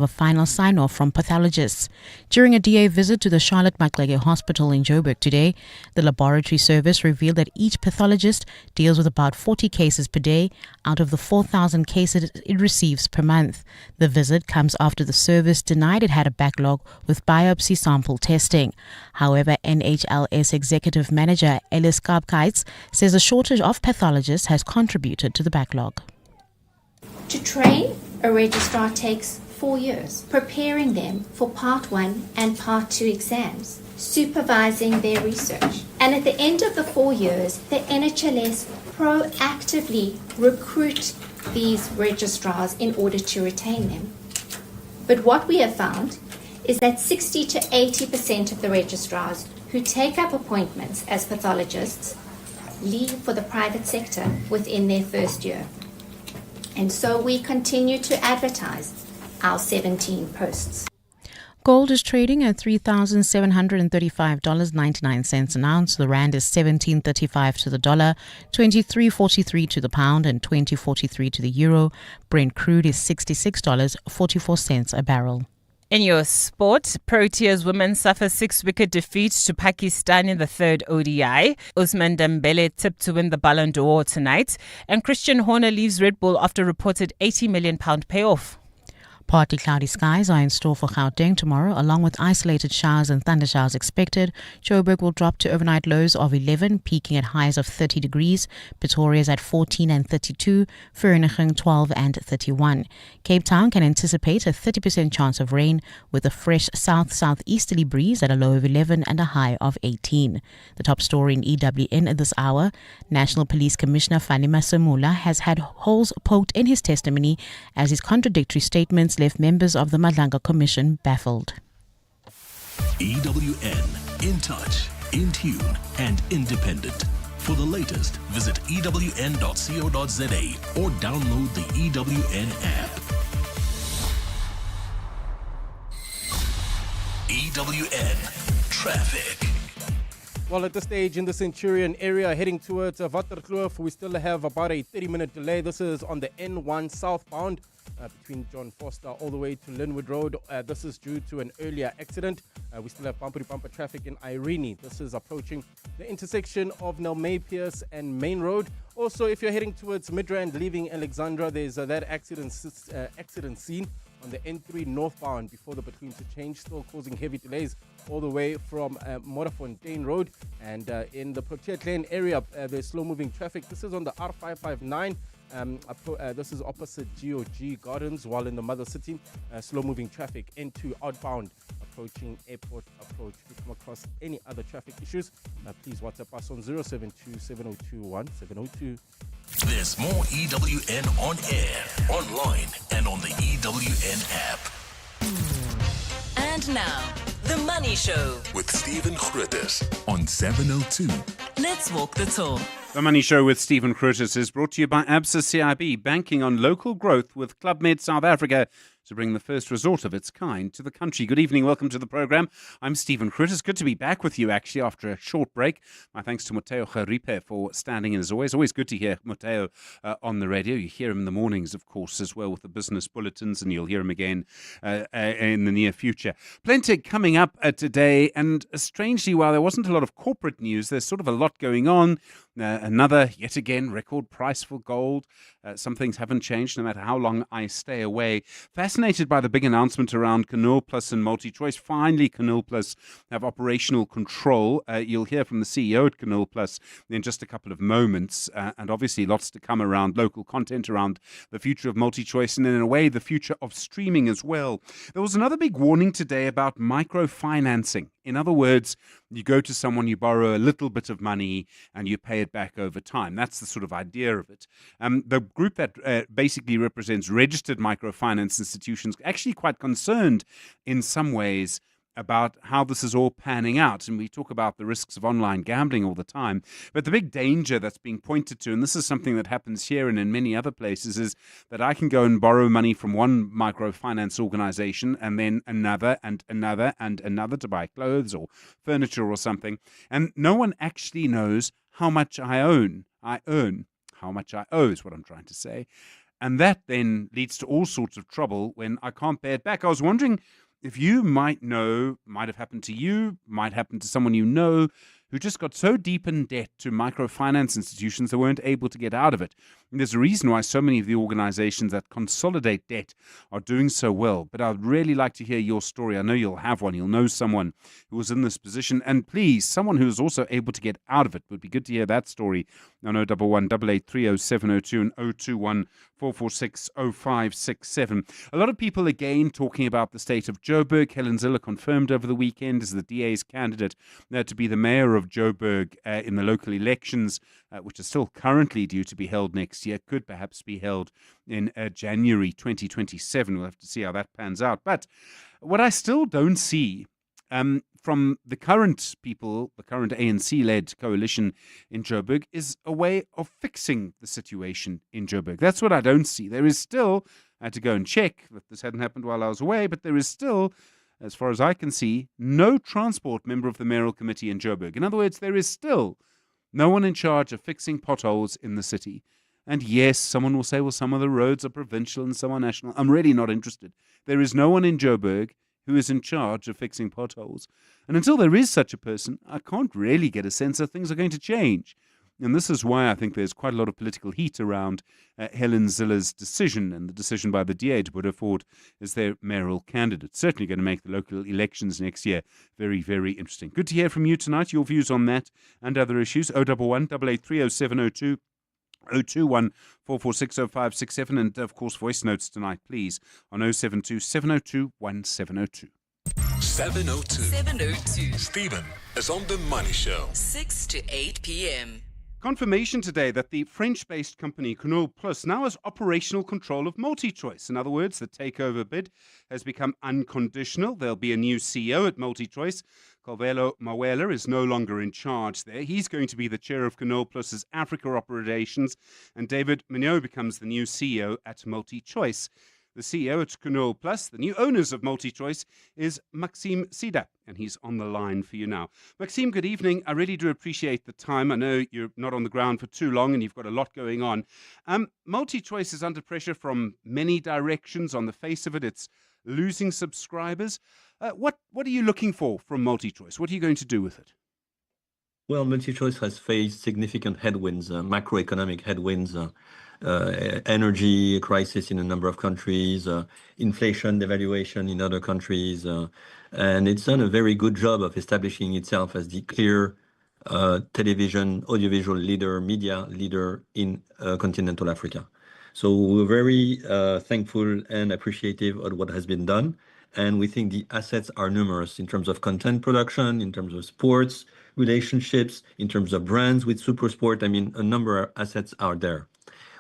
a final sign-off from pathologists. During a DA visit to the Charlotte Maclege Hospital in Joburg today, the laboratory service revealed that each pathologist deals with about 40 cases per day out of the 4,000 cases it receives per month. The visit comes after the service denied it had a backlog with biopsy sample testing. However, NHLS Executive Manager Ellis Kabkaits says a shortage of pathologists has contributed to the backlog. To train a registrar takes 4 years, preparing them for Part 1 and Part 2 exams, supervising their research. And at the end of the 4 years, the NHLS proactively recruit these registrars in order to retain them. But what we have found is that 60 to 80% of the registrars who take up appointments as pathologists leave for the private sector within their first year. And so we continue to advertise our 17 posts. Gold is trading at $3,735.99 an ounce. The rand is $17.35 to the dollar, $23.43 to the pound, and $20.43 to the euro. Brent crude is $66.44 a barrel. In your sport, Proteas women suffer 6-wicket defeat to Pakistan in the third ODI. Usman Dembele tipped to win the Ballon d'Or tonight. And Christian Horner leaves Red Bull after reported £80 million payoff. Partly cloudy skies are in store for Gauteng tomorrow, along with isolated showers and thundershowers expected. Joburg will drop to overnight lows of 11, peaking at highs of 30 degrees. Pretoria is at 14 and 32, Vereeniging 12 and 31. Cape Town can anticipate a 30% chance of rain, with a fresh south-southeasterly breeze at a low of 11 and a high of 18. The top story in EWN at this hour: National Police Commissioner Fani Masemola has had holes poked in his testimony as his contradictory statements left members of the Madlanga Commission baffled. EWN, in touch, in tune, and independent. For the latest, visit ewn.co.za or download the EWN app. EWN Traffic. Well, at this stage in the Centurion area, heading towards Waterkloof, we still have about a 30-minute delay. This is on the N1 southbound between John Foster all the way to Linwood Road. This is due to an earlier accident. We still have bumper-to-bumper traffic in Irene. This is approaching the intersection of Nelmay Pierce and Main Road. Also, if you're heading towards Midrand, leaving Alexandra, there's that accident scene on the N3 northbound before the between interchange, still causing heavy delays all the way from Morafontein Road. And in the Protea Lane area, there's slow-moving traffic. This is on the R559. This is opposite GOG Gardens, while in the Mother City, slow-moving traffic N2 outbound approaching airport approach. If you come across any other traffic issues, please WhatsApp us on 072-7021-702. There's more EWN on air, online, and on the EWN app. And now, The Money Show With Stephen Grootes on 702. Let's walk the talk. The Money Show with Stephen Grootes is brought to you by ABSA CIB, banking on local growth with Club Med South Africa to bring the first resort of its kind to the country. Good evening, welcome to the program. I'm Stephen Grootes. Good to be back with you, actually, after a short break. My thanks to Mateo Garipe for standing in as always. Always good to hear Mateo on the radio. You hear him in the mornings, of course, as well with the business bulletins, and you'll hear him again in the near future. Plenty coming up today, and strangely, while there wasn't a lot of corporate news, there's sort of a lot going on. Another, yet again, record price for gold. Some things haven't changed no matter how long I stay away. Fascinated by the big announcement around Canal Plus and MultiChoice. Finally, Canal Plus have operational control. You'll hear from the CEO at Canal Plus in just a couple of moments. And obviously lots to come around local content, around the future of MultiChoice, and in a way, the future of streaming as well. There was another big warning today about microfinancing. In other words, you go to someone, you borrow a little bit of money, and you pay it back over time. That's the sort of idea of it. The group that basically represents registered microfinance institutions actually quite concerned in some ways about how this is all panning out. And we talk about the risks of online gambling all the time. But the big danger that's being pointed to, and this is something that happens here and in many other places, is that I can go and borrow money from one microfinance organization and then another and another and another to buy clothes or furniture or something. And no one actually knows how much I earn. How much I owe is what I'm trying to say. And that then leads to all sorts of trouble when I can't pay it back. I was wondering if you might know, might have happened to you, might happen to someone you know, who just got so deep in debt to microfinance institutions they weren't able to get out of it. And there's a reason why so many of the organizations that consolidate debt are doing so well. But I'd really like to hear your story. I know you'll have one. You'll know someone who was in this position. And please, someone who is also able to get out of it. Would be good to hear that story on 011 883 0702 and 021 446 0567. A lot of people again talking about the state of Joburg. Helen Zille confirmed over the weekend as the DA's candidate to be the mayor of Joburg in the local elections, which are still currently due to be held next year, could perhaps be held in January 2027. We'll have to see how that pans out. But what I still don't see from the current people, the current ANC-led coalition in Joburg, is a way of fixing the situation in Joburg. That's what I don't see. There is still, I had to go and check that this hadn't happened while I was away, but there is still, as far as I can see, no transport member of the mayoral committee in Joburg. In other words, there is still no one in charge of fixing potholes in the city. And yes, someone will say, well, some of the roads are provincial and some are national. I'm really not interested. There is no one in Joburg who is in charge of fixing potholes. And until there is such a person, I can't really get a sense that things are going to change. And this is why I think there's quite a lot of political heat around Helen Zille's decision and the decision by the DA to put her forward as their mayoral candidate. Certainly going to make the local elections next year very, very interesting. Good to hear from you tonight, your views on that and other issues. 011 883 0702 021 446 0567, and of course voice notes tonight please on 072 702 1702. 702. 702. Stephen is on the Money Show. 6 to 8 p.m. Confirmation today that the French-based company Canal Plus now has operational control of MultiChoice. In other words, the takeover bid has become unconditional. There'll be a new CEO at MultiChoice. Calvelo Mawela is no longer in charge there. He's going to be the chair of Canal Plus's Africa operations, and David Mignot becomes the new CEO at MultiChoice. The CEO at Canal Plus, the new owners of MultiChoice, is Maxime Sida, and he's on the line for you now. Maxime, good evening. I really do appreciate the time. I know you're not on the ground for too long and you've got a lot going on. MultiChoice is under pressure from many directions. On the face of it, it's losing subscribers. What are you looking for from MultiChoice? What are you going to do with it? Well, MultiChoice has faced significant headwinds, macroeconomic headwinds, energy crisis in a number of countries, inflation, devaluation in other countries, and it's done a very good job of establishing itself as the clear television, audiovisual leader, media leader in continental Africa. So we're very thankful and appreciative of what has been done. And we think the assets are numerous in terms of content production, in terms of sports, relationships, in terms of brands with SuperSport. I mean, a number of assets are there.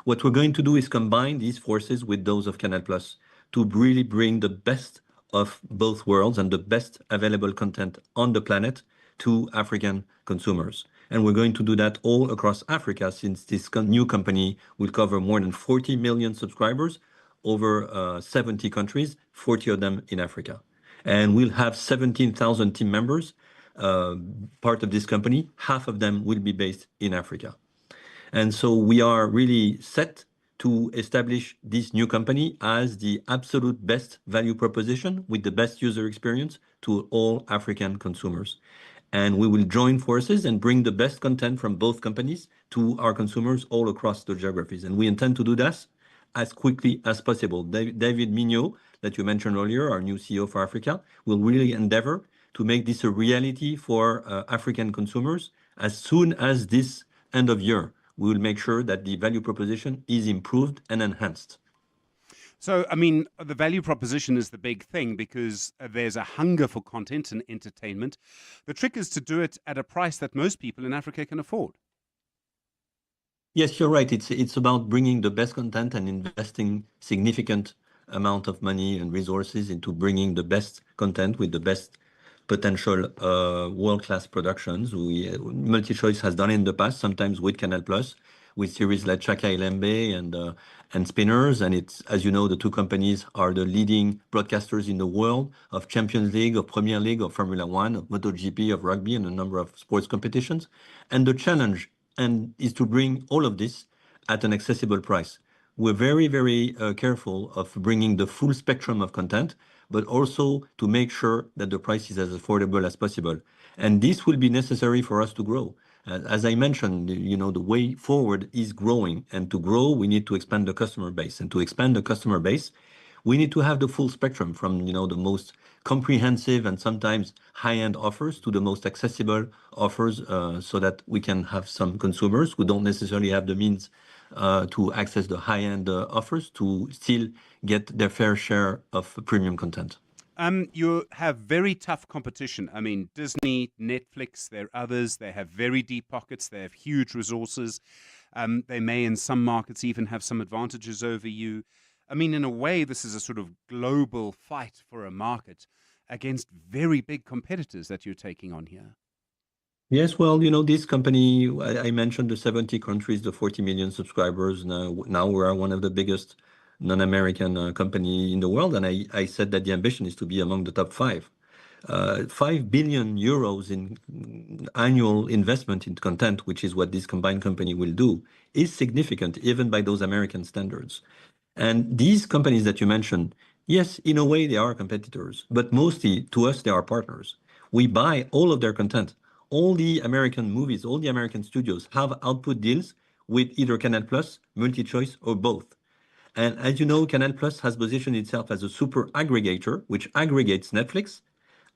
What we're going to do is combine these forces with those of Canal Plus to really bring the best of both worlds and the best available content on the planet to African consumers. And we're going to do that all across Africa, since this new company will cover more than 40 million subscribers over 70 countries, 40 of them in Africa. And we'll have 17,000 team members, part of this company. Half of them will be based in Africa. And so we are really set to establish this new company as the absolute best value proposition with the best user experience to all African consumers. And we will join forces and bring the best content from both companies to our consumers all across the geographies. And we intend to do that as quickly as possible. David Mignot, that you mentioned earlier, our new CEO for Africa, will really endeavor to make this a reality for African consumers as soon as this end of year. We will make sure that the value proposition is improved and enhanced. So, I mean, the value proposition is the big thing because there's a hunger for content and entertainment. The trick is to do it at a price that most people in Africa can afford. Yes, you're right. It's about bringing the best content and investing significant amount of money and resources into bringing the best content with the best potential world-class productions. MultiChoice has done in the past, sometimes with Canal Plus, with series like Chaka Ilembe and Spinners. And it's, as you know, the two companies are the leading broadcasters in the world of Champions League, of Premier League, of Formula One, of MotoGP, of rugby, and a number of sports competitions. And the challenge is to bring all of this at an accessible price. we're very, very careful of bringing the full spectrum of content, but also to make sure that the price is as affordable as possible. And this will be necessary for us to grow. As I mentioned, the way forward is growing. And to grow, we need to expand the customer base. And to expand the customer base, we need to have the full spectrum from, the most comprehensive and sometimes high-end offers to the most accessible offers, so that we can have some consumers who don't necessarily have the means to access the high-end offers to still get their fair share of premium content. You have very tough competition. I mean, Disney, Netflix, there are others. They have very deep pockets. They have huge resources. They may, in some markets, even have some advantages over you. I mean, in a way, this is a sort of global fight for a market against very big competitors that you're taking on here. Yes, well, this company, I mentioned the 70 countries, the 40 million subscribers. Now we are one of the biggest non-American company in the world. And I said that the ambition is to be among the top five. 5 billion euros in annual investment in content, which is what this combined company will do, is significant, even by those American standards. And these companies that you mentioned, yes, in a way they are competitors, but mostly to us, they are partners. We buy all of their content. All the American movies, all the American studios have output deals with either Canal Plus, MultiChoice, or both. And as you know, Canal Plus has positioned itself as a super aggregator, which aggregates Netflix,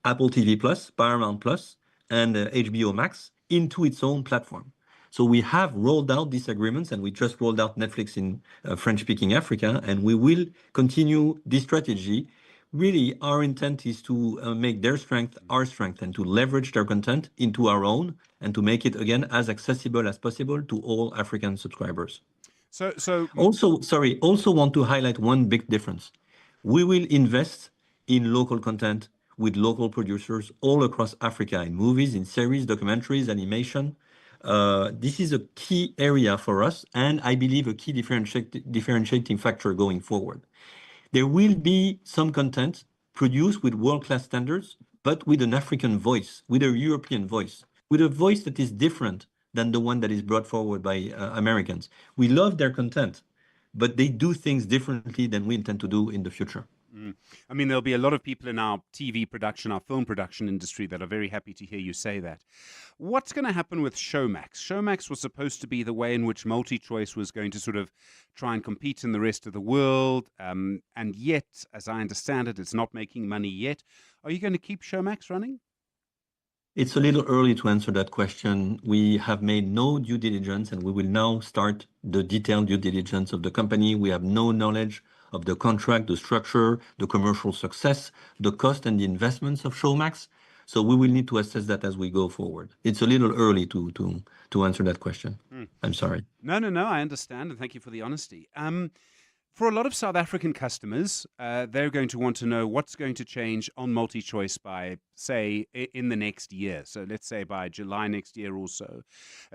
Apple TV Plus, Paramount Plus, and HBO Max into its own platform. So we have rolled out these agreements, and we just rolled out Netflix in French-speaking Africa, and we will continue this strategy. Really, our intent is to make their strength our strength and to leverage their content into our own and to make it, again, as accessible as possible to all African subscribers. Also want to highlight one big difference. We will invest in local content with local producers all across Africa, in movies, in series, documentaries, animation. This is a key area for us, and I believe a key differentiating factor going forward. There will be some content produced with world-class standards, but with an African voice, with a European voice, with a voice that is different than the one that is brought forward by Americans. We love their content, but they do things differently than we intend to do in the future. I mean, there'll be a lot of people in our TV production, our film production industry that are very happy to hear you say that. What's going to happen with Showmax? Showmax was supposed to be the way in which MultiChoice was going to sort of try and compete in the rest of the world. And yet, as I understand it, it's not making money yet. Are you going to keep Showmax running? It's a little early to answer that question. We have made no due diligence, and we will now start the detailed due diligence of the company. We have no knowledge of the contract, the structure, the commercial success, the cost and the investments of Showmax. So we will need to assess that as we go forward. It's a little early to answer that question. I'm sorry. No, I understand, and thank you for the honesty. For a lot of South African customers, they're going to want to know what's going to change on MultiChoice by, say, in the next year. So let's say by July next year or so.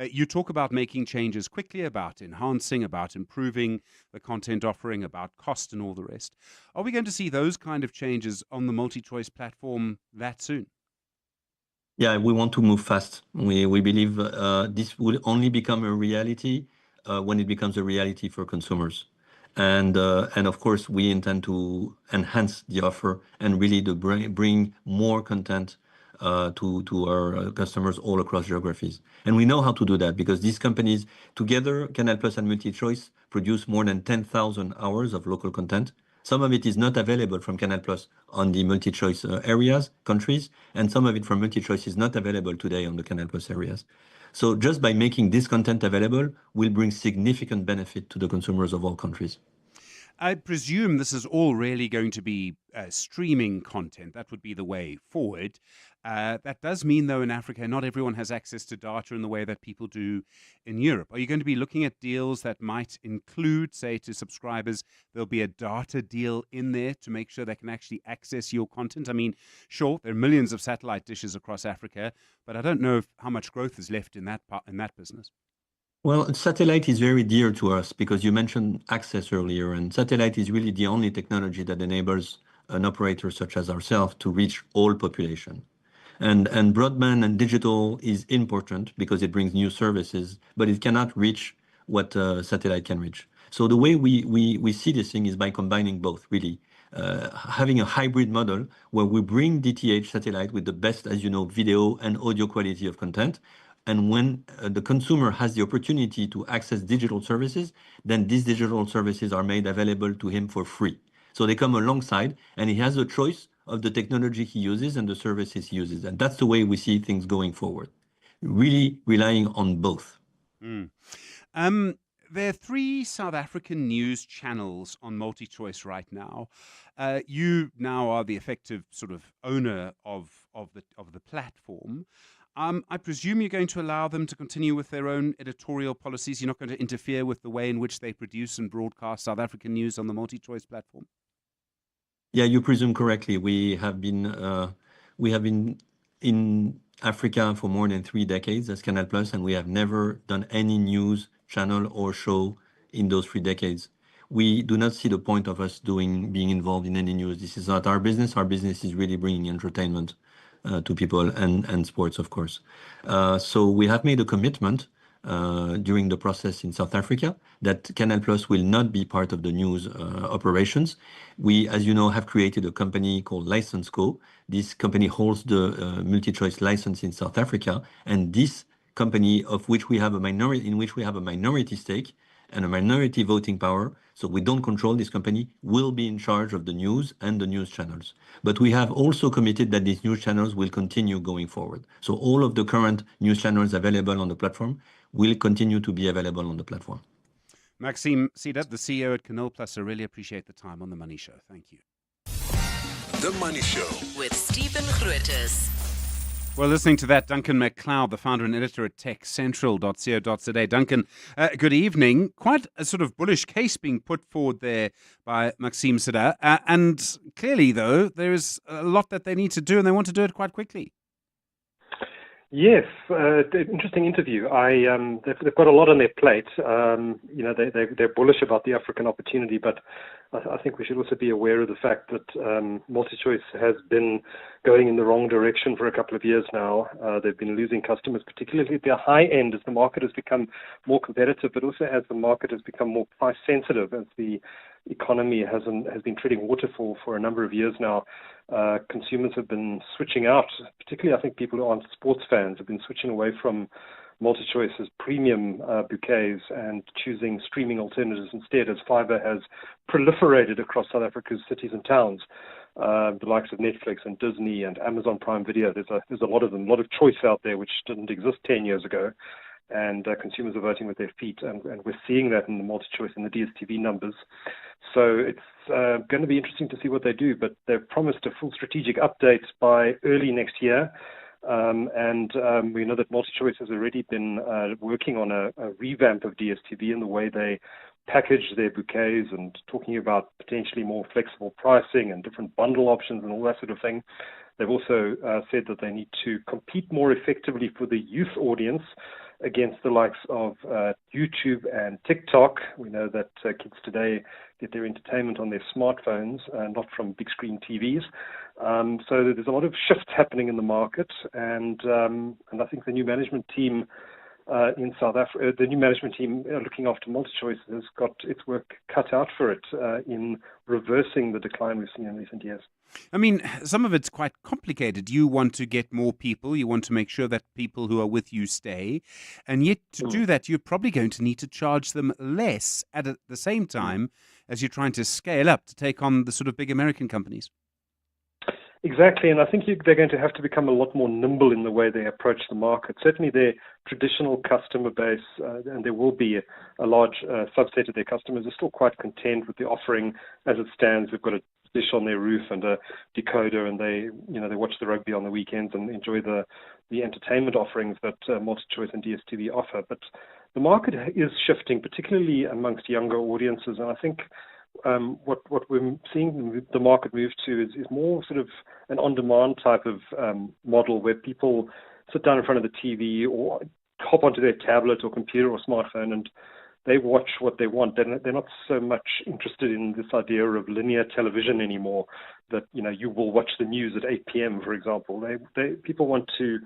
You talk about making changes quickly, about enhancing, about improving the content offering, about cost and all the rest. Are we going to see those kind of changes on the MultiChoice platform that soon? Yeah, we want to move fast. We believe this will only become a reality when it becomes a reality for consumers. And of course, we intend to enhance the offer and really to bring more content to our customers all across geographies. And we know how to do that because these companies together, Canal Plus and MultiChoice, produce more than 10,000 hours of local content. Some of it is not available from Canal Plus on the MultiChoice countries, and some of it from MultiChoice is not available today on the Canal Plus areas. So just by making this content available will bring significant benefit to the consumers of all countries. I presume this is all really going to be streaming content. That would be the way forward. That does mean, though, in Africa, not everyone has access to data in the way that people do in Europe. Are you going to be looking at deals that might include, say, to subscribers, there'll be a data deal in there to make sure they can actually access your content? I mean, sure, there are millions of satellite dishes across Africa, but I don't know how much growth is left in that business. Well, satellite is very dear to us because you mentioned access earlier, and satellite is really the only technology that enables an operator such as ourselves to reach all population. And broadband and digital is important because it brings new services, but it cannot reach what satellite can reach. So the way we see this thing is by combining both, really. Having a hybrid model where we bring DTH satellite with the best, as you know, video and audio quality of content. And when the consumer has the opportunity to access digital services, then these digital services are made available to him for free. So they come alongside, and he has a choice of the technology he uses and the services he uses. And that's the way we see things going forward, really relying on both. There are 3 South African news channels on MultiChoice right now. You now are the effective sort of owner of the platform. I presume you're going to allow them to continue with their own editorial policies. You're not going to interfere with the way in which they produce and broadcast South African news on the MultiChoice platform. Yeah, you presume correctly. We have been in Africa for more than 3 decades as Canal Plus, and we have never done any news channel or show in those 3 decades. We do not see the point of us being involved in any news. This is not our business. Our business is really bringing entertainment to people and sports, of course. So we have made a commitment during the process in South Africa that Canal Plus will not be part of the news operations. We, as you know, have created a company called License Co. This company holds the MultiChoice license in South Africa, and this company, in which we have a minority stake and a minority voting power, so we don't control this company, will be in charge of the news and the news channels. But we have also committed that these news channels will continue going forward. So all of the current news channels available on the platform will continue to be available on the platform. Maxime Sidat, the CEO at Canal Plus, I really appreciate the time on The Money Show. Thank you. The Money Show with Stephen Grootes. Well, listening to that, Duncan McLeod, the founder and editor at techcentral.co.za. Duncan, good evening. Quite a sort of bullish case being put forward there by Maxime Sidat. And clearly, though, there is a lot that they need to do, and they want to do it quite quickly. Yes, interesting interview. They've got a lot on their plate. They're bullish about the African opportunity, but I think we should also be aware of the fact that MultiChoice has been going in the wrong direction for a couple of years now. They've been losing customers, particularly at the high end, as the market has become more competitive, but also as the market has become more price sensitive, as the economy has been treading waterfall for a number of years now. Consumers have been switching out, particularly I think people who aren't sports fans have been switching away from MultiChoice's premium bouquets and choosing streaming alternatives instead, as fiber has proliferated across South Africa's cities and towns. The likes of Netflix and Disney and Amazon Prime Video, there's a lot of them, a lot of choice out there which didn't exist 10 years ago. And consumers are voting with their feet, and we're seeing that in the MultiChoice and the DSTV numbers. So it's going to be interesting to see what they do, but they've promised a full strategic update by early next year. We know that MultiChoice has already been working on a revamp of DSTV in the way they package their bouquets and talking about potentially more flexible pricing and different bundle options and all that sort of thing. They've also said that they need to compete more effectively for the youth audience against the likes of YouTube and TikTok. We know that kids today get their entertainment on their smartphones, not from big screen TVs. So there's a lot of shifts happening in the market, and I think the new management team in South Africa, the new management team looking after MultiChoice, has got its work cut out for it in reversing the decline we've seen in recent years. I mean, some of it's quite complicated. You want to get more people. You want to make sure that people who are with you stay. And yet to do that, you're probably going to need to charge them less at the same time as you're trying to scale up to take on the sort of big American companies. Exactly, and I think they're going to have to become a lot more nimble in the way they approach the market. Certainly their traditional customer base, and there will be a large subset of their customers, are still quite content with the offering as it stands. They've got a dish on their roof and a decoder, and they watch the rugby on the weekends and enjoy the entertainment offerings that MultiChoice and DSTV offer. But the market is shifting, particularly amongst younger audiences, and I think what we're seeing the market move to is more sort of an on-demand type of model, where people sit down in front of the TV or hop onto their tablet or computer or smartphone, and they watch what they want. They're not so much interested in this idea of linear television anymore, that, you will watch the news at 8 p.m., for example. People want to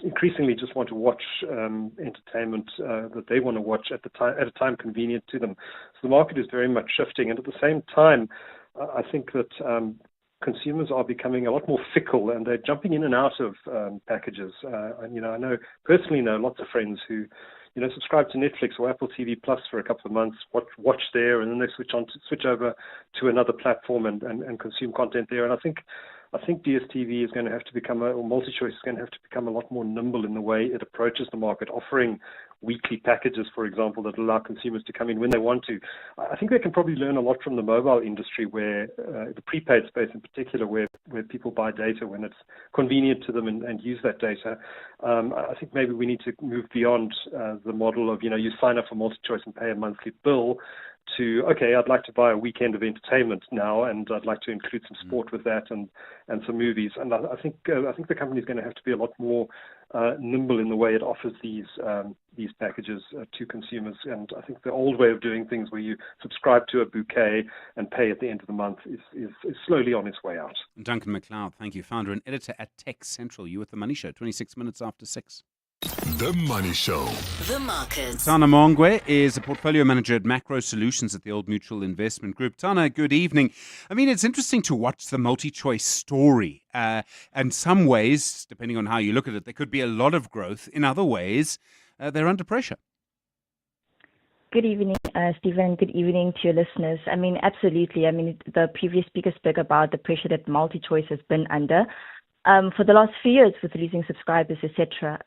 increasingly just want to watch entertainment that they want to watch at a time convenient to them. So the market is very much shifting, and at the same time, I think that consumers are becoming a lot more fickle, and they're jumping in and out of packages. I personally know lots of friends who subscribe to Netflix or Apple TV Plus for a couple of months, watch there, and then they switch over to another platform and consume content there. And I think DSTV is going to have to become, or MultiChoice is going to have to become a lot more nimble in the way it approaches the market, offering weekly packages, for example, that allow consumers to come in when they want to. I think they can probably learn a lot from the mobile industry, where the prepaid space in particular, where people buy data when it's convenient to them and use that data. I think maybe we need to move beyond the model of, you sign up for MultiChoice and pay a monthly bill, to, okay, I'd like to buy a weekend of entertainment now, and I'd like to include some sport with that and some movies. And I think the company is going to have to be a lot more nimble in the way it offers these packages to consumers. And I think the old way of doing things, where you subscribe to a bouquet and pay at the end of the month, is slowly on its way out. Duncan McLeod, thank you, founder and editor at Tech Central. You with The Money Show, 26 minutes after 6. The Money Show. The markets. Tana Mongwe is a portfolio manager at Macro Solutions at the Old Mutual Investment Group. Tana, good evening. I mean, it's interesting to watch the MultiChoice story. In some ways, depending on how you look at it, there could be a lot of growth. In other ways, they're under pressure. Good evening, Stephen. Good evening to your listeners. I mean, absolutely. I mean, the previous speaker spoke about the pressure that MultiChoice has been under for the last few years with losing subscribers, etc.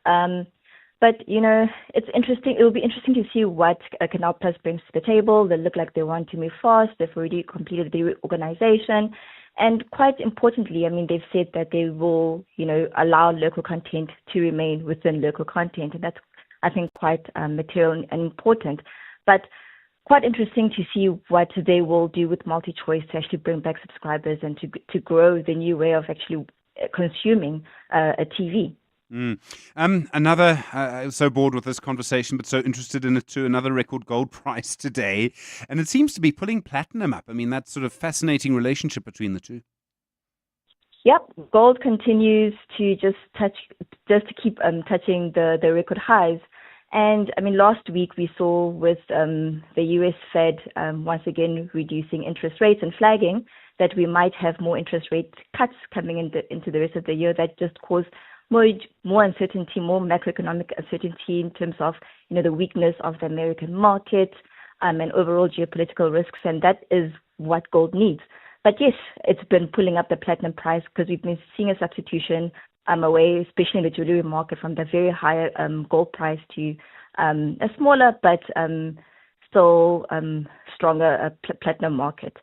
But, it's interesting. It will be interesting to see what Canal Plus brings to the table. They look like they want to move fast. They've already completed the reorganization. And quite importantly, I mean, they've said that they will, allow local content to remain within local content. And that's, I think, quite material and important. But quite interesting to see what they will do with MultiChoice to actually bring back subscribers and to grow the new way of actually consuming a TV. So bored with this conversation, but so interested in it too. Another record gold price today, and it seems to be pulling platinum up. I mean, that sort of fascinating relationship between the two. Yep, gold continues to just keep touching the record highs. And I mean, last week we saw with the US Fed once again reducing interest rates and flagging that we might have more interest rate cuts coming into the rest of the year. That just caused more uncertainty, more macroeconomic uncertainty in terms of, the weakness of the American market and overall geopolitical risks. And that is what gold needs. But yes, it's been pulling up the platinum price because we've been seeing a substitution away, especially in the jewelry market, from the very high gold price to a smaller but still stronger platinum market.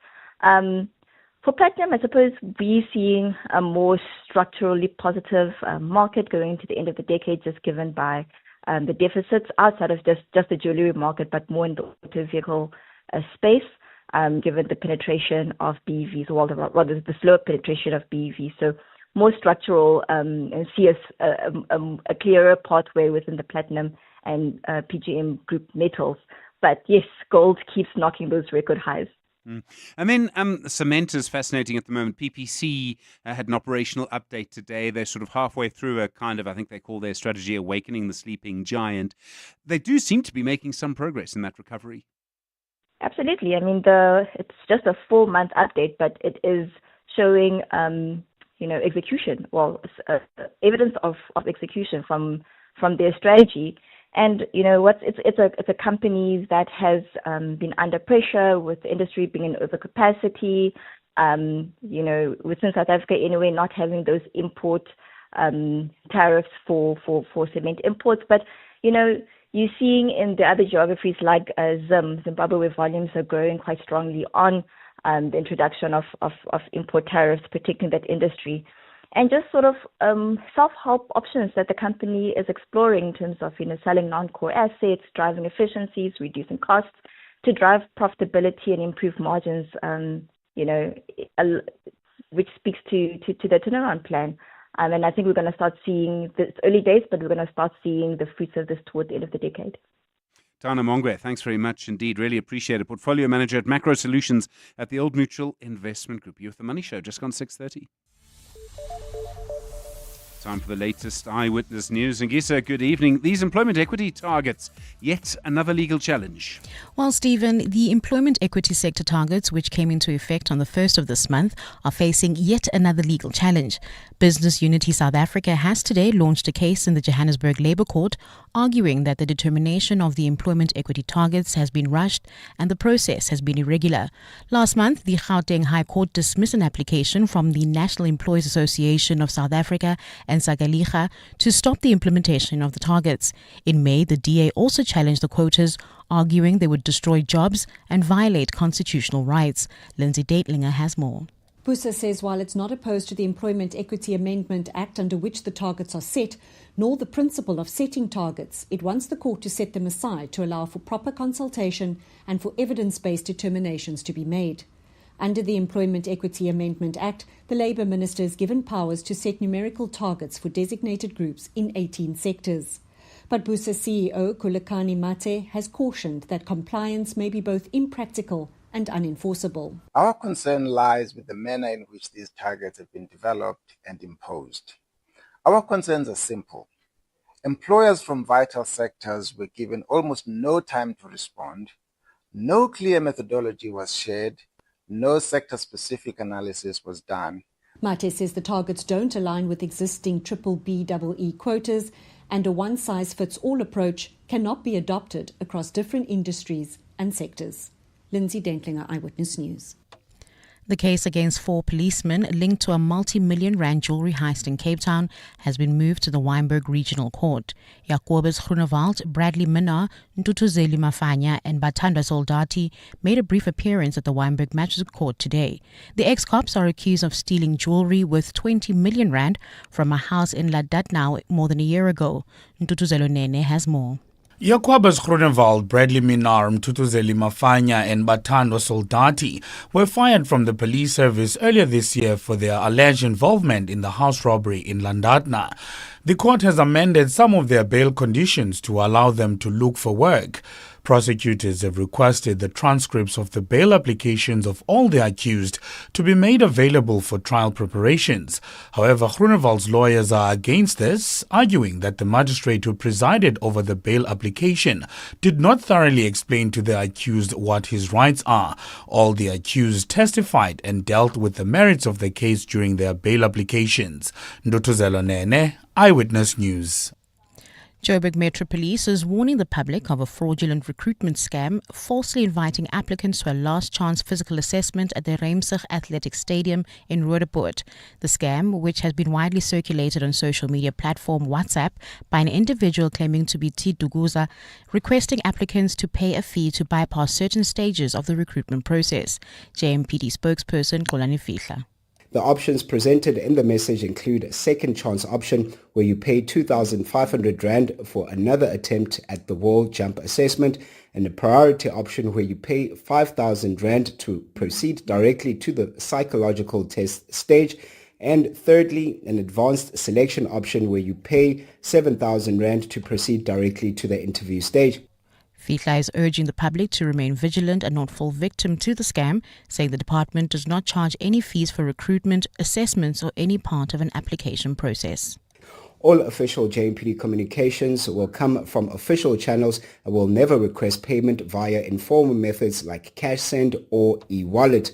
For platinum, I suppose we're seeing a more structurally positive market going into the end of the decade, just given by the deficits outside of just the jewelry market, but more in the auto vehicle space, given the penetration of BEVs, or rather the slower penetration of BEVs. So more structural, and see a clearer pathway within the platinum and PGM group metals. But yes, gold keeps knocking those record highs. And then cement is fascinating at the moment. PPC had an operational update today. They're sort of halfway through a kind of, I think they call their strategy, Awakening the Sleeping Giant. They do seem to be making some progress in that recovery. Absolutely. I mean, it's just a 4-month update, but it is showing, execution. Well, evidence of execution from their strategy. And it's a company that has been under pressure, with the industry being in overcapacity. Within South Africa anyway, not having those import tariffs for cement imports. But you're seeing in the other geographies like Zimbabwe, where volumes are growing quite strongly on the introduction of import tariffs, particularly in that industry. And just sort of self-help options that the company is exploring in terms of, selling non-core assets, driving efficiencies, reducing costs to drive profitability and improve margins, which speaks to the turnaround plan. And I think we're going to start seeing, it's early days, but we're going to start seeing the fruits of this toward the end of the decade. Tana Mongwe, thanks very much indeed. Really appreciate it. Portfolio Manager at Macro Solutions at the Old Mutual Investment Group. You're with The Money Show, just gone 6:30. Time for the latest eyewitness news. And Gisa, good evening. These employment equity targets, yet another legal challenge. Well, Stephen, the employment equity sector targets, which came into effect on the 1st of this month, are facing yet another legal challenge. Business Unity South Africa has today launched a case in the Johannesburg Labour Court, arguing that the determination of the employment equity targets has been rushed and the process has been irregular. Last month, the Gauteng High Court dismissed an application from the National Employees Association of South Africa and Sagaliga to stop the implementation of the targets. In May, the DA also challenged the quotas, arguing they would destroy jobs and violate constitutional rights. Lindsay Datelinger has more. Busa says while it's not opposed to the Employment Equity Amendment Act under which the targets are set, nor the principle of setting targets, it wants the court to set them aside to allow for proper consultation and for evidence-based determinations to be made. Under the Employment Equity Amendment Act, the Labour Minister is given powers to set numerical targets for designated groups in 18 sectors. But Busa CEO Kulekani Mate has cautioned that compliance may be both impractical and unenforceable. Our concern lies with the manner in which these targets have been developed and imposed. Our concerns are simple. Employers from vital sectors were given almost no time to respond, no clear methodology was shared, no sector-specific analysis was done. Mate says the targets don't align with existing BBBEE quotas and a one-size-fits-all approach cannot be adopted across different industries and sectors. Lindsay Dentlinger, Eyewitness News. The case against 4 policemen linked to a multi-million rand jewelry heist in Cape Town has been moved to the Wynberg Regional Court. Jacobus Groenewald, Bradley Minnar, Ntutuzeli Mafanya and Batanda Soldati made a brief appearance at the Wynberg Magistrate Court today. The ex-cops are accused of stealing jewelry worth 20 million rand from a house in Ladatnau more than a year ago. Ntutuzelo Nene has more. Jacobus Groenewald, Bradley Minnar, Mthutuzeli Mafanya and Batando Soldati were fired from the police service earlier this year for their alleged involvement in the house robbery in Landatna. The court has amended some of their bail conditions to allow them to look for work. Prosecutors have requested the transcripts of the bail applications of all the accused to be made available for trial preparations. However, Groenewald's lawyers are against this, arguing that the magistrate who presided over the bail application did not thoroughly explain to the accused what his rights are. All the accused testified and dealt with the merits of the case during their bail applications. Ndotuzelo Nene, Eyewitness News. Joburg Metro Police is warning the public of a fraudulent recruitment scam, falsely inviting applicants to a last chance physical assessment at the Reimsig Athletic Stadium in Roodepoort. The scam, which has been widely circulated on social media platform WhatsApp by an individual claiming to be T. Duguza, requesting applicants to pay a fee to bypass certain stages of the recruitment process. JMPD spokesperson Kolani Fihla. The options presented in the message include a second chance option where you pay 2,500 Rand for another attempt at the wall jump assessment, and a priority option where you pay 5,000 Rand to proceed directly to the psychological test stage, and thirdly, an advanced selection option where you pay 7,000 Rand to proceed directly to the interview stage. Fihla is urging the public to remain vigilant and not fall victim to the scam, saying the department does not charge any fees for recruitment, assessments or any part of an application process. All official JMPD communications will come from official channels and will never request payment via informal methods like cash send or e-wallet.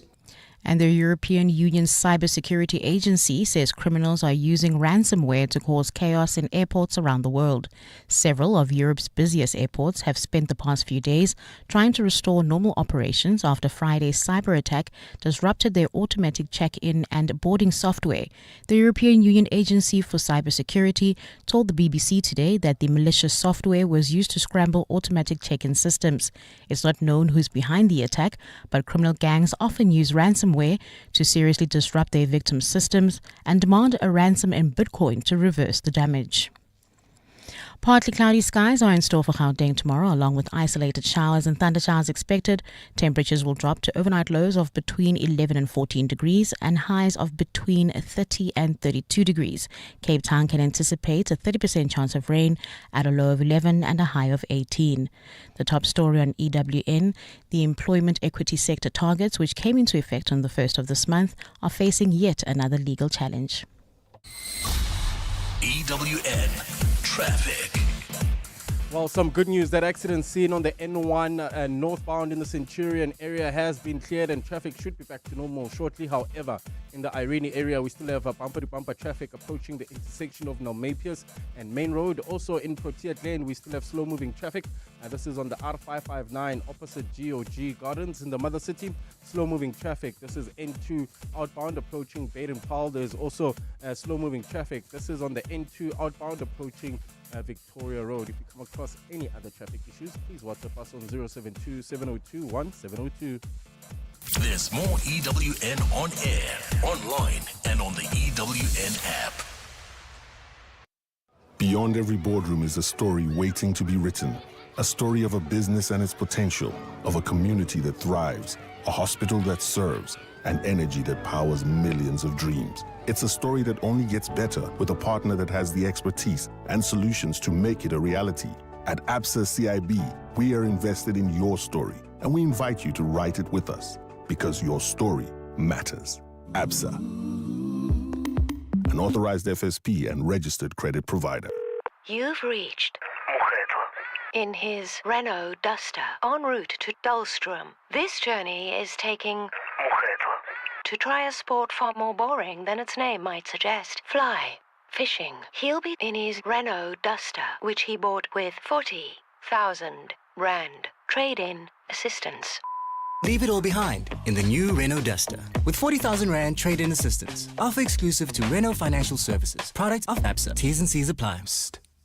And the European Union's cybersecurity agency says criminals are using ransomware to cause chaos in airports around the world. Several of Europe's busiest airports have spent the past few days trying to restore normal operations after Friday's cyber attack disrupted their automatic check-in and boarding software. The European Union Agency for Cybersecurity told the BBC today that the malicious software was used to scramble automatic check-in systems. It's not known who's behind the attack, but criminal gangs often use ransomware to seriously disrupt their victims' systems and demand a ransom in Bitcoin to reverse the damage. Partly cloudy skies are in store for Gauteng tomorrow, along with isolated showers and thundershowers expected. Temperatures will drop to overnight lows of between 11 and 14 degrees and highs of between 30 and 32 degrees. Cape Town can anticipate a 30% chance of rain at a low of 11 and a high of 18. The top story on EWN, the employment equity sector targets, which came into effect on the 1st of this month, are facing yet another legal challenge. EWN Traffic. Well, some good news. That accident seen on the N1 northbound in the Centurion area has been cleared and traffic should be back to normal shortly. However, in the Irene area, we still have bumper-to-bumper traffic approaching the intersection of Nalmepius and Main Road. Also in Proteas Lane, we still have slow-moving traffic. This is on the R559 opposite GOG Gardens in the Mother City. Slow-moving traffic. This is N2 outbound approaching Baden-Powell. There's also slow-moving traffic. This is on the N2 outbound approaching Victoria Road. If you come across any other traffic issues, please WhatsApp us on 072-702-1702. There's more EWN on air, online, and on the EWN app. Beyond every boardroom is a story waiting to be written. A story of a business and its potential, of a community that thrives, a hospital that serves, and energy that powers millions of dreams. It's a story that only gets better with a partner that has the expertise and solutions to make it a reality. At ABSA CIB, we are invested in your story, and we invite you to write it with us, because your story matters. ABSA, an authorized FSP and registered credit provider. You've reached in his Renault Duster en route to Dullstrom. This journey is taking to try a sport far more boring than its name might suggest. Fly. Fishing. He'll be in his Renault Duster, which he bought with 40,000 Rand trade-in assistance. Leave it all behind in the new Renault Duster with 40,000 Rand trade-in assistance. Offer exclusive to Renault Financial Services. Product of ABSA. T's and C's apply.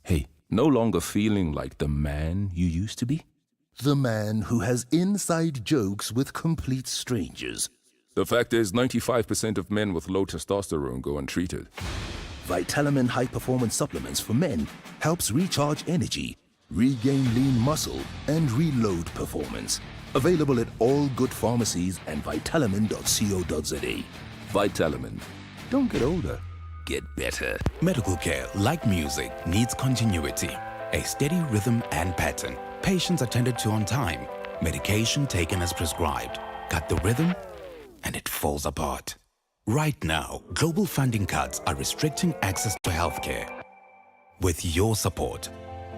Hey, no longer feeling like the man you used to be? The man who has inside jokes with complete strangers. The fact is, 95% of men with low testosterone go untreated. Vitamin High Performance Supplements for men helps recharge energy, regain lean muscle, and reload performance. Available at all good pharmacies and Vitamin.co.za. Vitamin. Don't get older. Get better. Medical care, like music, needs continuity, a steady rhythm and pattern. Patients attended to on time. Medication taken as prescribed. Cut the rhythm, and it falls apart. Right now, global funding cuts are restricting access to healthcare. With your support,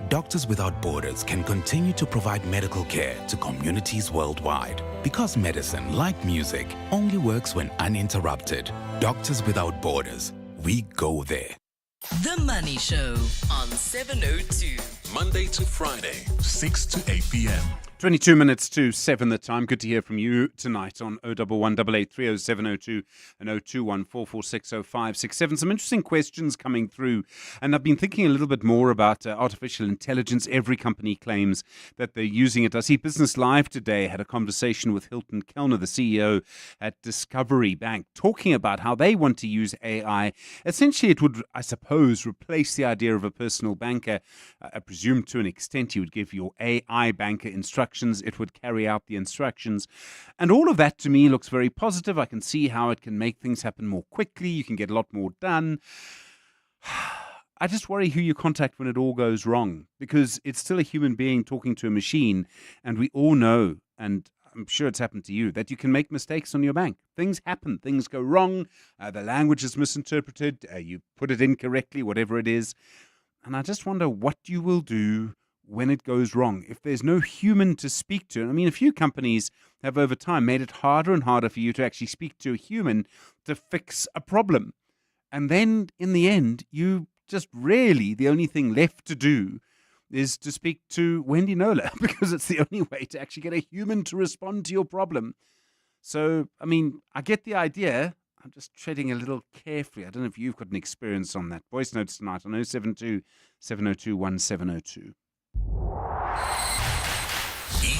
Doctors Without Borders can continue to provide medical care to communities worldwide. Because medicine, like music, only works when uninterrupted. Doctors Without Borders. We go there. The Money Show on 702. Monday to Friday, 6 to 8 p.m. 22 minutes to 7 the time. Good to hear from you tonight on 011-883-0702 and 0214460567. Some interesting questions coming through. And I've been thinking a little bit more about artificial intelligence. Every company claims that they're using it. I see Business Live today had a conversation with Hilton Kellner, the CEO at Discovery Bank, talking about how they want to use AI. Essentially, it would, I suppose, replace the idea of a personal banker. I presume to an extent you would give your AI banker instructions. It would carry out the instructions. And all of that to me looks very positive. I can see how it can make things happen more quickly. You can get a lot more done. I just worry who you contact when it all goes wrong, because it's still a human being talking to a machine. And we all know, and I'm sure it's happened to you, that you can make mistakes on your bank. Things happen. Things go wrong. The language is misinterpreted. You put it incorrectly, whatever it is. And I just wonder what you will do when it goes wrong, if there's no human to speak to. I mean, a few companies have over time made it harder and harder for you to actually speak to a human to fix a problem. And then in the end, you just really, the only thing left to do is to speak to Wendy Nola, because it's the only way to actually get a human to respond to your problem. So, I mean, I get the idea. I'm just treading a little carefully. I don't know if you've got an experience on that. Voice notes tonight on 072 702 1702.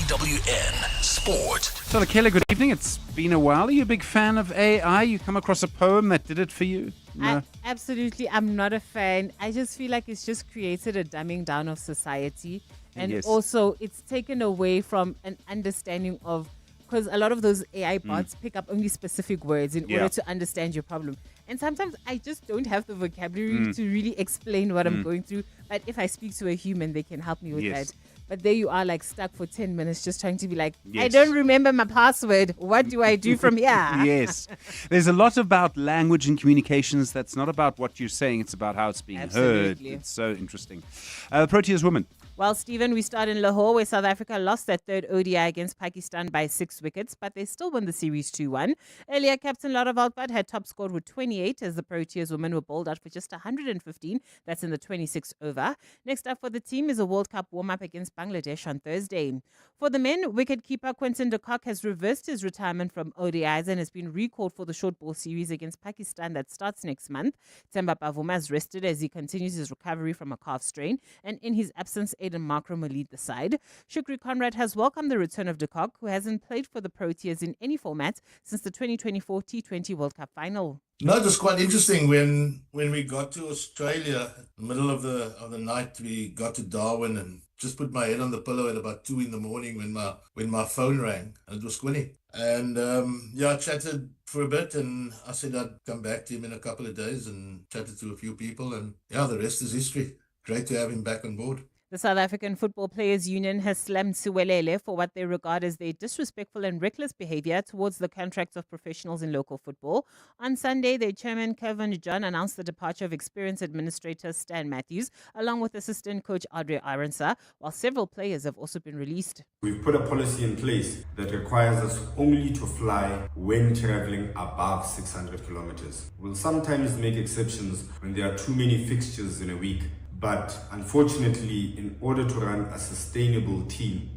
EWN Sport. So, Kelly, good evening. It's been a while. Are you a big fan of AI? You come across a poem that did it for you? No. Absolutely, I'm not a fan. I just feel like it's just created a dumbing down of society. And Yes. also, it's taken away from an understanding of, because a lot of those AI bots pick up only specific words in order to understand your problem. And sometimes I just don't have the vocabulary to really explain what I'm going through. But if I speak to a human, they can help me with that. But there you are, like stuck for 10 minutes just trying to be like, I don't remember my password. What do I do from here? Yes. There's a lot about language and communications that's not about what you're saying. It's about how it's being heard. It's so interesting. Proteas women. Well, Stephen, we start in Lahore, where South Africa lost their third ODI against Pakistan by 6 wickets, but they still won the series 2-1. Earlier, Captain Lara Valpad had top scored with 28 as the Proteas women were bowled out for just 115. That's in the 26th over. Next up for the team is a World Cup warm-up against Bangladesh on Thursday. For the men, wicketkeeper Quinton de Kock has reversed his retirement from ODIs and has been recalled for the short ball series against Pakistan that starts next month. Themba Bavuma is rested as he continues his recovery from a calf strain, and in his absence, Aiden Markram will lead the side. Shukri Conrad has welcomed the return of de Kock, who hasn't played for the Proteas in any format since the 2024 T20 World Cup final. No, it was quite interesting when we got to Australia, in the middle of the night, we got to Darwin and just put my head on the pillow at about 2 a.m. when my phone rang, and it was Quinny. And I chatted for a bit, and I said I'd come back to him in a couple of days and chatted to a few people, and the rest is history. Great to have him back on board. The South African Football Players Union has slammed Siwelele for what they regard as their disrespectful and reckless behavior towards the contracts of professionals in local football. On Sunday, their chairman, Kevin John, announced the departure of experienced administrator Stan Matthews, along with assistant coach Audrey Aronsa, while several players have also been released. We've put a policy in place that requires us only to fly when traveling above 600 kilometers. We'll sometimes make exceptions when there are too many fixtures in a week. But unfortunately, in order to run a sustainable team,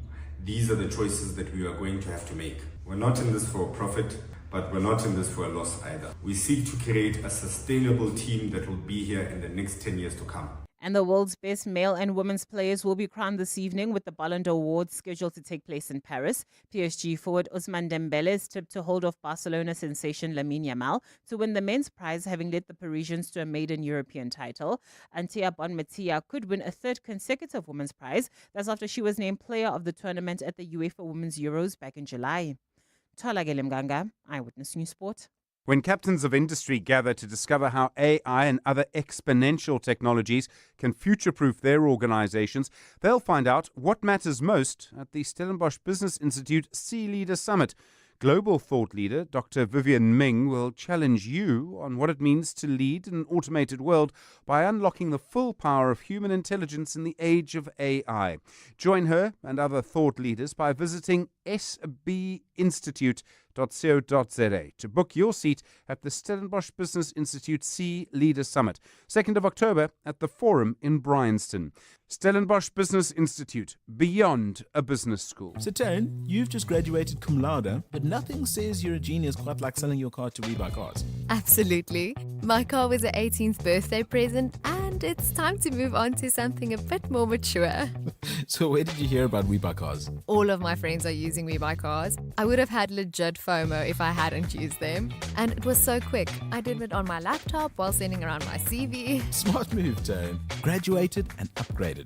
these are the choices that we are going to have to make. We're not in this for a profit, but we're not in this for a loss either. We seek to create a sustainable team that will be here in the next 10 years to come. And the world's best male and women's players will be crowned this evening with the Ballon d'Or Awards scheduled to take place in Paris. PSG forward Ousmane Dembele is tipped to hold off Barcelona sensation Lamine Yamal to win the men's prize, having led the Parisians to a maiden European title. Antia Bonmattia could win a third consecutive women's prize. That's after she was named player of the tournament at the UEFA Women's Euros back in July. Tola Gelimganga, Eyewitness News Sport. When captains of industry gather to discover how AI and other exponential technologies can future-proof their organizations, they'll find out what matters most at the Stellenbosch Business Institute C-Leader Summit. Global thought leader Dr. Vivian Ming will challenge you on what it means to lead an automated world by unlocking the full power of human intelligence in the age of AI. Join her and other thought leaders by visiting sbinstitute.co.za to book your seat at the Stellenbosch Business Institute C-Leader Summit, 2nd of October at the Forum in Bryanston. Stellenbosch Business Institute, beyond a business school. So, Taryn, you've just graduated cum laude, but nothing says you're a genius quite like selling your car to We Buy Cars. Absolutely. My car was an 18th birthday present, and it's time to move on to something a bit more mature. So where did you hear about We Buy Cars? All of my friends are using We Buy Cars. I would have had legit FOMO if I hadn't used them. And it was so quick. I did it on my laptop while sending around my CV. Smart move, Taryn. Graduated and upgraded.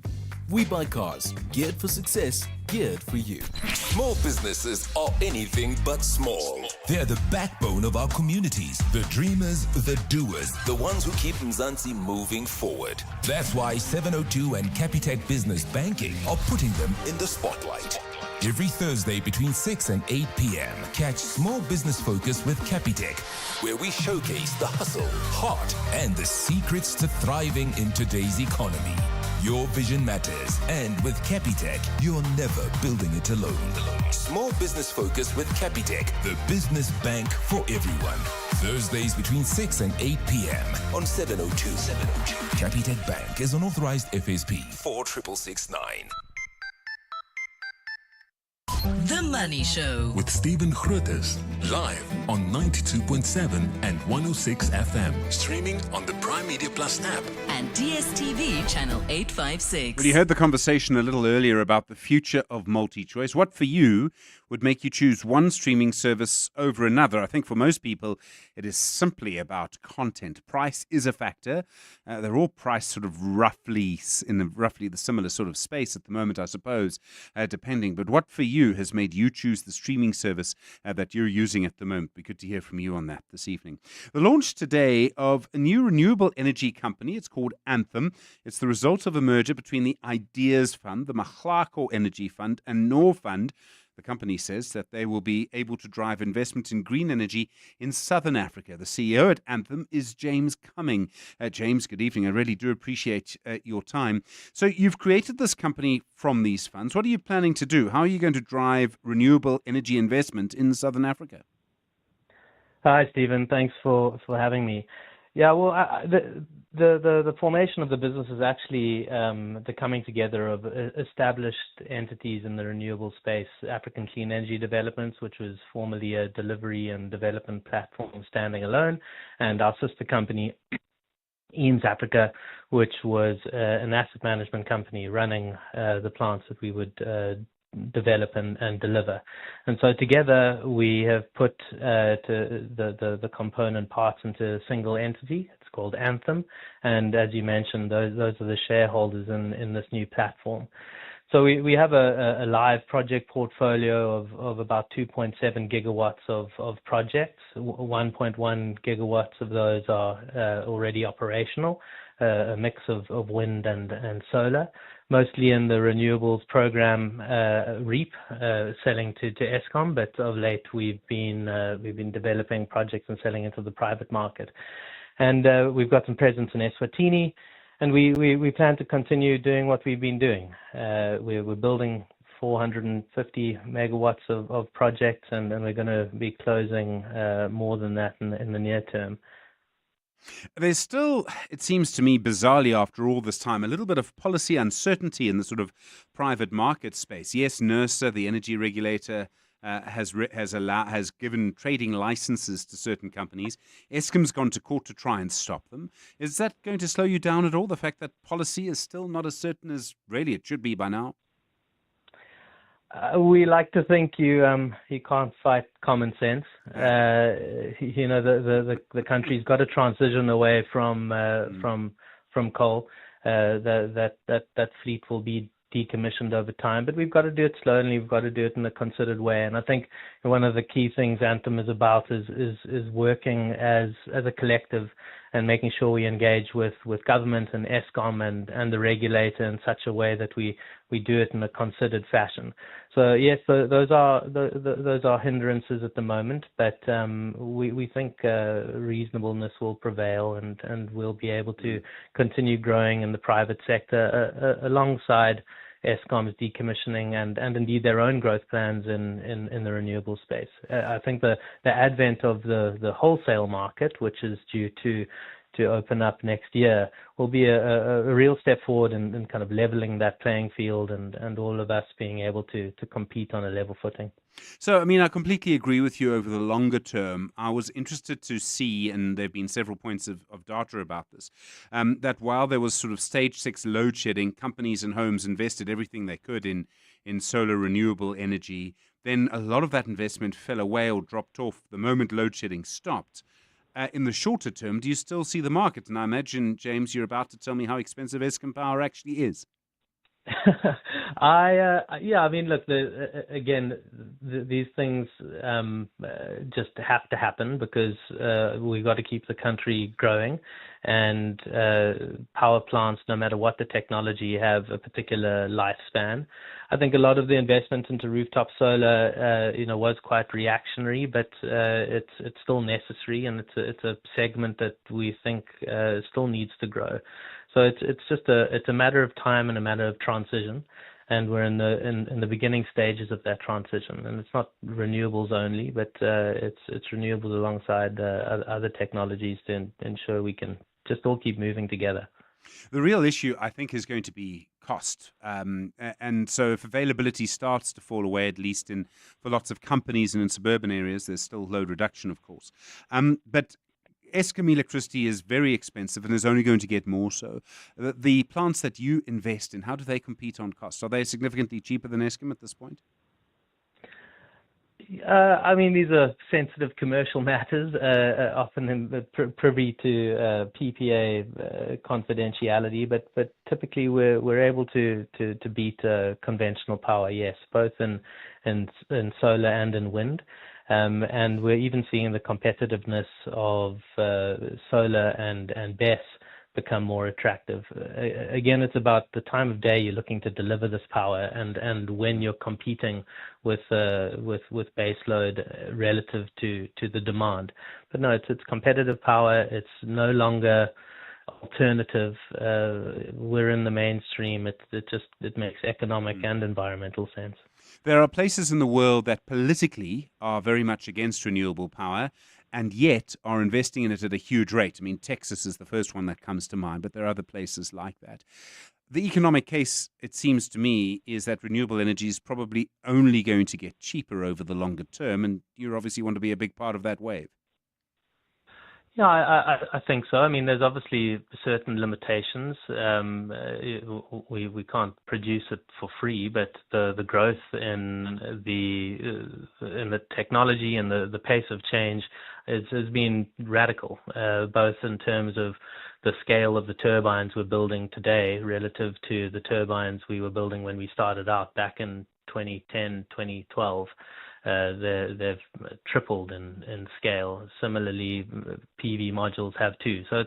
We Buy Cars. Geared for success, geared for you. Small businesses are anything but small. They're the backbone of our communities. The dreamers, the doers, the ones who keep Mzansi moving forward. That's why 702 and Capitec Business Banking are putting them in the spotlight. Every Thursday between 6 and 8 p.m. Catch Small Business Focus with Capitec, where we showcase the hustle, heart, and the secrets to thriving in today's economy. Your vision matters, and with Capitec, you're never building it alone. Small Business Focus with Capitec, the business bank for everyone. Thursdays between 6 and 8 p.m. on 702. Capitec Bank is an authorized FSP 46669. The Money Show with Stephen Grootes, live on 92.7 and 106 FM, streaming on the Prime Media Plus app and DSTV channel 856. Well, you heard the conversation a little earlier about the future of MultiChoice. What for you would make you choose one streaming service over another? I think for most people, it is simply about content. Price is a factor. They're all priced sort of roughly in roughly the similar sort of space at the moment, I suppose, depending. But what for you has made you choose the streaming service that you're using at the moment? Be good to hear from you on that this evening. The launch today of a new renewable energy company. It's called Anthem. It's the result of a merger between the Ideas Fund, the Mahlako Energy Fund, and Nor Fund. The company says that they will be able to drive investment in green energy in Southern Africa. The CEO at Anthem is James Cumming. James, good evening. I really do appreciate your time. So you've created this company from these funds. What are you planning to do? How are you going to drive renewable energy investment in Southern Africa? Hi, Stephen. Thanks for having me. Yeah, well, the formation of the business is actually the coming together of established entities in the renewable space, African Clean Energy Developments, which was formerly a delivery and development platform standing alone, and our sister company, Eames Africa, which was an asset management company running the plants that we would develop and deliver. And so together we have put the component parts into a single entity. It's called Anthem, and as you mentioned, those are the shareholders in this new platform. So we have a live project portfolio of about 2.7 gigawatts of projects. 1.1 gigawatts of those are already operational, a mix of wind and solar, mostly in the renewables program, REAP, selling to Eskom, but of late we've been developing projects and selling into the private market. And we've got some presence in Eswatini, and we plan to continue doing what we've been doing. We're building 450 megawatts of projects, and we're going to be closing more than that in the near term. There's still, it seems to me, bizarrely after all this time, a little bit of policy uncertainty in the sort of private market space. Yes, NERSA, the energy regulator, has given trading licenses to certain companies. Eskom's gone to court to try and stop them. Is that going to slow you down at all, the fact that policy is still not as certain as really it should be by now? We like to think you can't fight common sense. The country's got to transition away from coal. That fleet will be decommissioned over time, but we've got to do it slowly. We've got to do it in a considered way. And I think one of the key things Anthem is about is working as a collective and making sure we engage with government and Eskom and the regulator in such a way that we do it in a considered fashion. So yes, those are hindrances at the moment, but we think reasonableness will prevail, and we'll be able to continue growing in the private sector alongside Eskom's decommissioning and indeed their own growth plans in the renewable space. I think the advent of the wholesale market, which is due to open up next year, will be a real step forward in kind of leveling that playing field and all of us being able to compete on a level footing. So, I mean, I completely agree with you over the longer term. I was interested to see, and there have been several points of data about this, that while there was sort of stage 6 load shedding, companies and homes invested everything they could in solar renewable energy. Then a lot of that investment fell away or dropped off the moment load shedding stopped. In the shorter term, do you still see the market? And I imagine, James, you're about to tell me how expensive Eskom power actually is. I mean, look, these things just have to happen because we've got to keep the country growing, and power plants, no matter what the technology, have a particular lifespan. I think a lot of the investment into rooftop solar, was quite reactionary, but it's still necessary, and it's a segment that we think still needs to grow. So it's a matter of time and a matter of transition, and we're in the beginning stages of that transition. And it's not renewables only, but it's renewables alongside other technologies to ensure we can just all keep moving together. The real issue, I think, is going to be cost. And so if availability starts to fall away, at least for lots of companies and in suburban areas, there's still load reduction, of course. But Eskom electricity is very expensive and is only going to get more so. The plants that you invest in, how do they compete on cost? Are they significantly cheaper than Eskom at this point? I mean, these are sensitive commercial matters, often privy to PPA confidentiality, but typically we're able to beat conventional power, yes, both in solar and in wind. And we're even seeing the competitiveness of solar and BESS become more attractive. Again, it's about the time of day you're looking to deliver this power, and when you're competing with base load relative to the demand. But no, it's competitive power. It's no longer alternative. We're in the mainstream. It makes economic and environmental sense. There are places in the world that politically are very much against renewable power and yet are investing in it at a huge rate. I mean, Texas is the first one that comes to mind, but there are other places like that. The economic case, it seems to me, is that renewable energy is probably only going to get cheaper over the longer term, and you obviously want to be a big part of that wave. Yeah, I think so. I mean, there's obviously certain limitations. We can't produce it for free, but the growth in the technology and the pace of change has been radical, both in terms of the scale of the turbines we're building today relative to the turbines we were building when we started out back in 2010, 2012. They've tripled in scale. Similarly, PV modules have too. So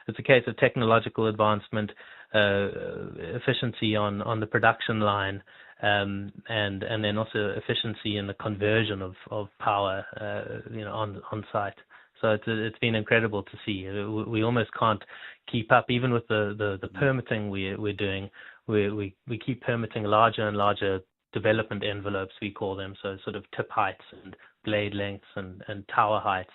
it's a case of technological advancement, efficiency on the production line, and then also efficiency in the conversion of power, on site. So it's been incredible to see. We almost can't keep up, even with the permitting we're doing. We keep permitting larger and larger development envelopes, we call them, so sort of tip heights and blade lengths and tower heights.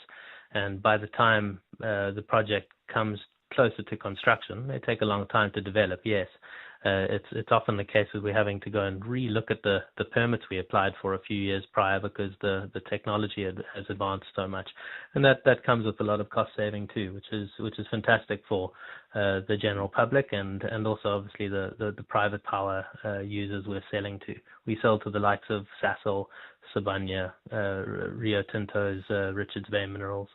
And by the time the project comes closer to construction, they take a long time to develop, yes. It's often the case that we're having to go and re-look at the permits we applied for a few years prior because the technology has advanced so much. And that comes with a lot of cost saving too, which is fantastic for the general public and also obviously the private power users we're selling to. We sell to the likes of Sasol, Sibanye, Rio Tinto's Richards Bay Minerals.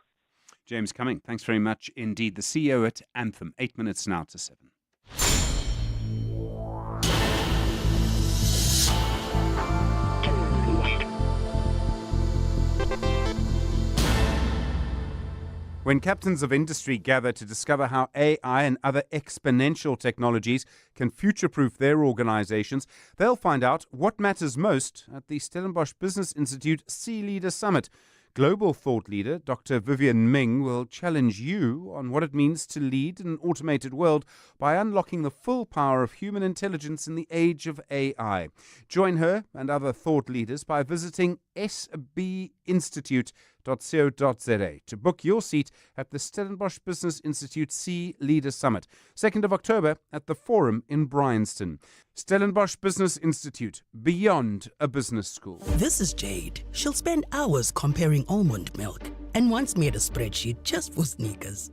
James Cumming, thanks very much indeed. The CEO at Anthem, 8 minutes now to 7. When captains of industry gather to discover how AI and other exponential technologies can future-proof their organizations, they'll find out what matters most at the Stellenbosch Business Institute C-Leader Summit. Global thought leader Dr. Vivian Ming will challenge you on what it means to lead an automated world by unlocking the full power of human intelligence in the age of AI. Join her and other thought leaders by visiting sbinstitute.co.za to book your seat at the Stellenbosch Business Institute C-Leader Summit, 2nd of October at the Forum in Bryanston. Stellenbosch Business Institute, beyond a business school. This is Jade. She'll spend hours comparing almond milk and once made a spreadsheet just for sneakers.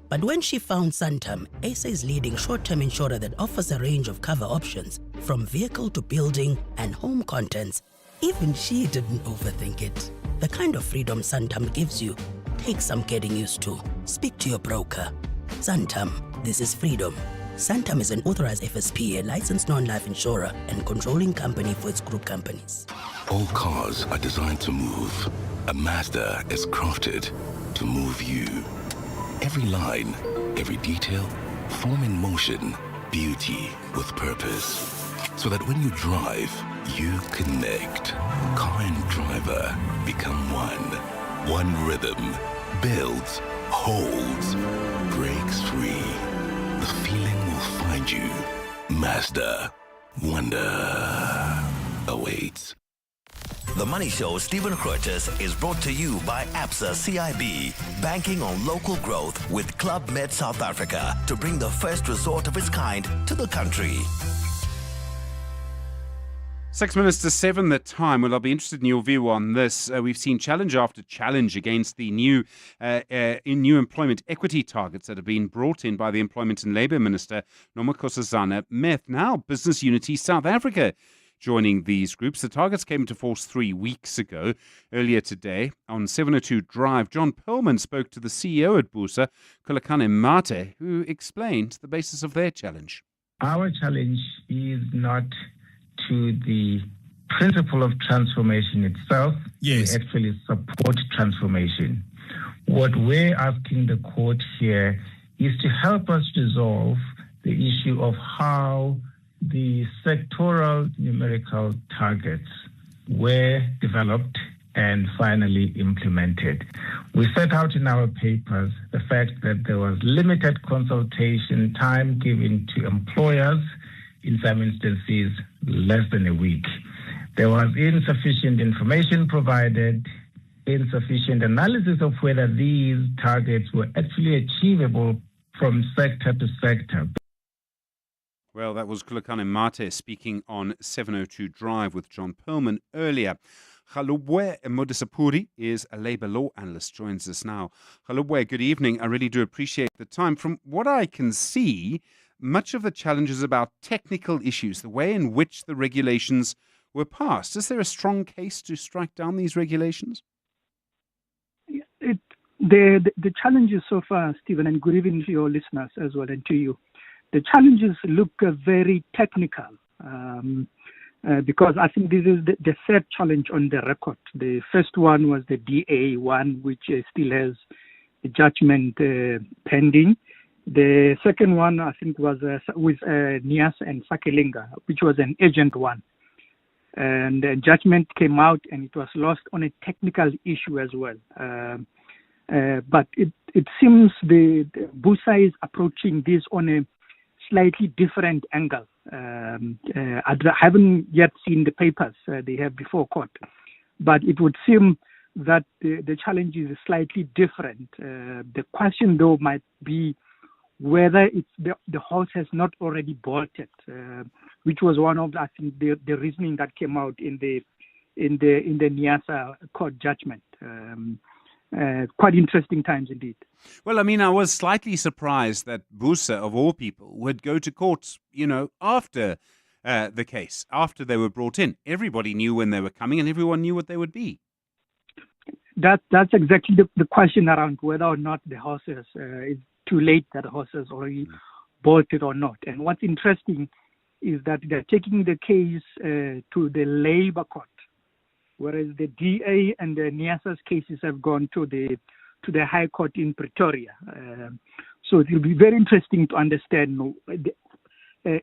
But when she found Santam, SA's leading short-term insurer that offers a range of cover options, from vehicle to building and home contents, even she didn't overthink it. The kind of freedom Santam gives you takes some getting used to. Speak to your broker. Santam, this is freedom. Santam is an authorized FSP, a licensed non-life insurer and controlling company for its group companies. All cars are designed to move. A Mazda is crafted to move you. Every line, every detail, form in motion, beauty with purpose. So that when you drive, you connect. Car and driver become one. One rhythm. Builds, holds, breaks free. The feeling will find you. Mazda. Wonder awaits. The Money Show, Stephen Grootes, is brought to you by ABSA CIB, banking on local growth with Club Med South Africa to bring the first resort of its kind to the country. 6 minutes to 7 the time. Well, I'll be interested in your view on this. We've seen challenge after challenge against the new employment equity targets that have been brought in by the Employment and Labour Minister, Nomakosazana Meth. Now, Business Unity South Africa joining these groups. The targets came into force 3 weeks ago. Earlier today, on 702 Drive, John Perlman spoke to the CEO at BUSA, Khulekane Mate, who explained the basis of their challenge. Our challenge is not to the principle of transformation itself. Yes. We actually support transformation. What we're asking the court here is to help us resolve the issue of how the sectoral numerical targets were developed and finally implemented. We set out in our papers the fact that there was limited consultation time given to employers, in some instances less than a week. There was insufficient information provided, insufficient analysis of whether these targets were actually achievable from sector to sector. Well, that was Khulekane Mate speaking on 702 Drive with John Perlman earlier. Galubwe Modisapuri is a Labour law analyst, joins us now. Galubwe, good evening. I really do appreciate the time. From what I can see, much of the challenge is about technical issues, the way in which the regulations were passed. Is there a strong case to strike down these regulations? The challenges so far, Stephen, and good evening to your listeners as well and to you. The challenges look very technical because I think this is the third challenge on the record. The first one was the DA one, which still has a judgment pending. The second one, I think, was with Nias and Sakelinga, which was an urgent one. And the judgment came out and it was lost on a technical issue as well. But it seems the BUSA is approaching this on a slightly different angle. I haven't yet seen the papers they have before court, but it would seem that the challenge is slightly different. The question, though, might be whether it's the horse has not already bolted, which was one of, I think, the reasoning that came out in the Niasa court judgment. Quite interesting times indeed. Well, I mean, I was slightly surprised that BUSA, of all people, would go to court, after the case, after they were brought in. Everybody knew when they were coming and everyone knew what they would be. That's exactly the question around whether or not the horses, it's too late that the horses already bolted or not. And what's interesting is that they're taking the case to the Labour Court, whereas the DA and the Niasa's cases have gone to the High Court in Pretoria. So it will be very interesting to understand,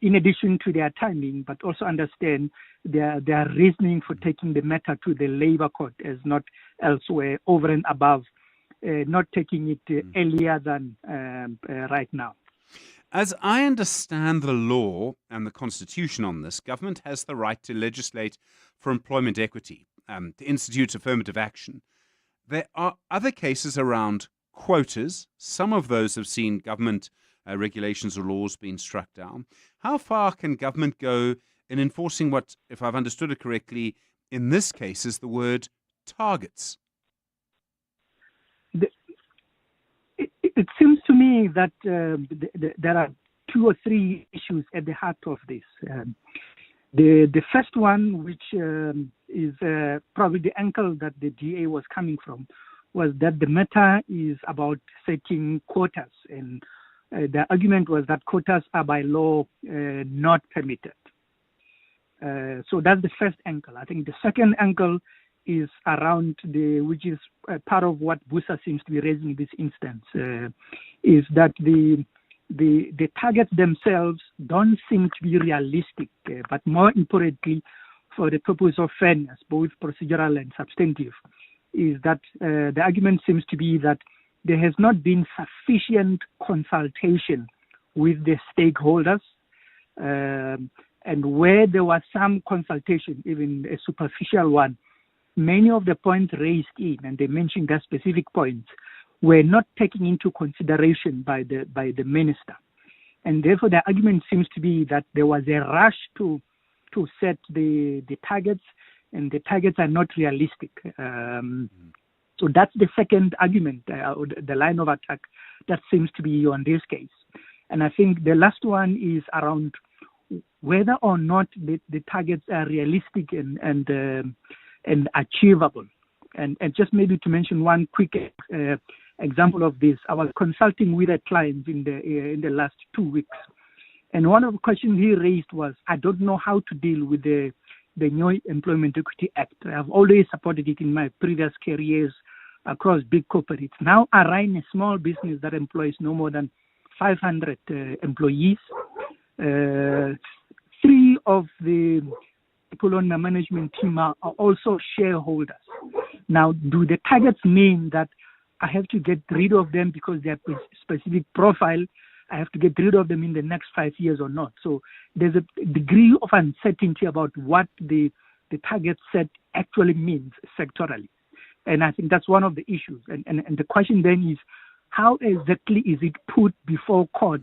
in addition to their timing, but also understand their reasoning for taking the matter to the Labour Court as not elsewhere, over and above, not taking it earlier than right now. As I understand the law and the constitution on this, government has the right to legislate for employment equity, to institute affirmative action. There are other cases around quotas. Some of those have seen government regulations or laws being struck down. How far can government go in enforcing what, if I've understood it correctly, in this case is the word targets? It seems to me that there are two or three issues at the heart of this. The first one, which is probably the angle that the DA was coming from, was that the matter is about setting quotas. And the argument was that quotas are by law not permitted. So that's the first angle. I think the second angle is around which is part of what BUSA seems to be raising in this instance, is that the targets themselves don't seem to be realistic, but more importantly, for the purpose of fairness, both procedural and substantive, is that the argument seems to be that there has not been sufficient consultation with the stakeholders, and where there was some consultation, even a superficial one, many of the points raised in, and they mentioned that specific points, were not taken into consideration by the minister. And therefore, the argument seems to be that there was a rush to set the targets, and the targets are not realistic. So that's the second argument, the line of attack that seems to be on this case. And I think the last one is around whether or not the targets are realistic and achievable. And just maybe to mention one quick example of this, I was consulting with a client in the last 2 weeks, and one of the questions he raised was, I don't know how to deal with the new Employment Equity Act. I've always supported it in my previous careers across big corporates. Now I run a small business that employs no more than 500 employees. 3 of the people on the management team are also shareholders. Now, do the targets mean that I have to get rid of them because they have a specific profile? I have to get rid of them in the next 5 years or not? So there's a degree of uncertainty about what the target set actually means sectorally. And I think that's one of the issues. And the question then is, how exactly is it put before court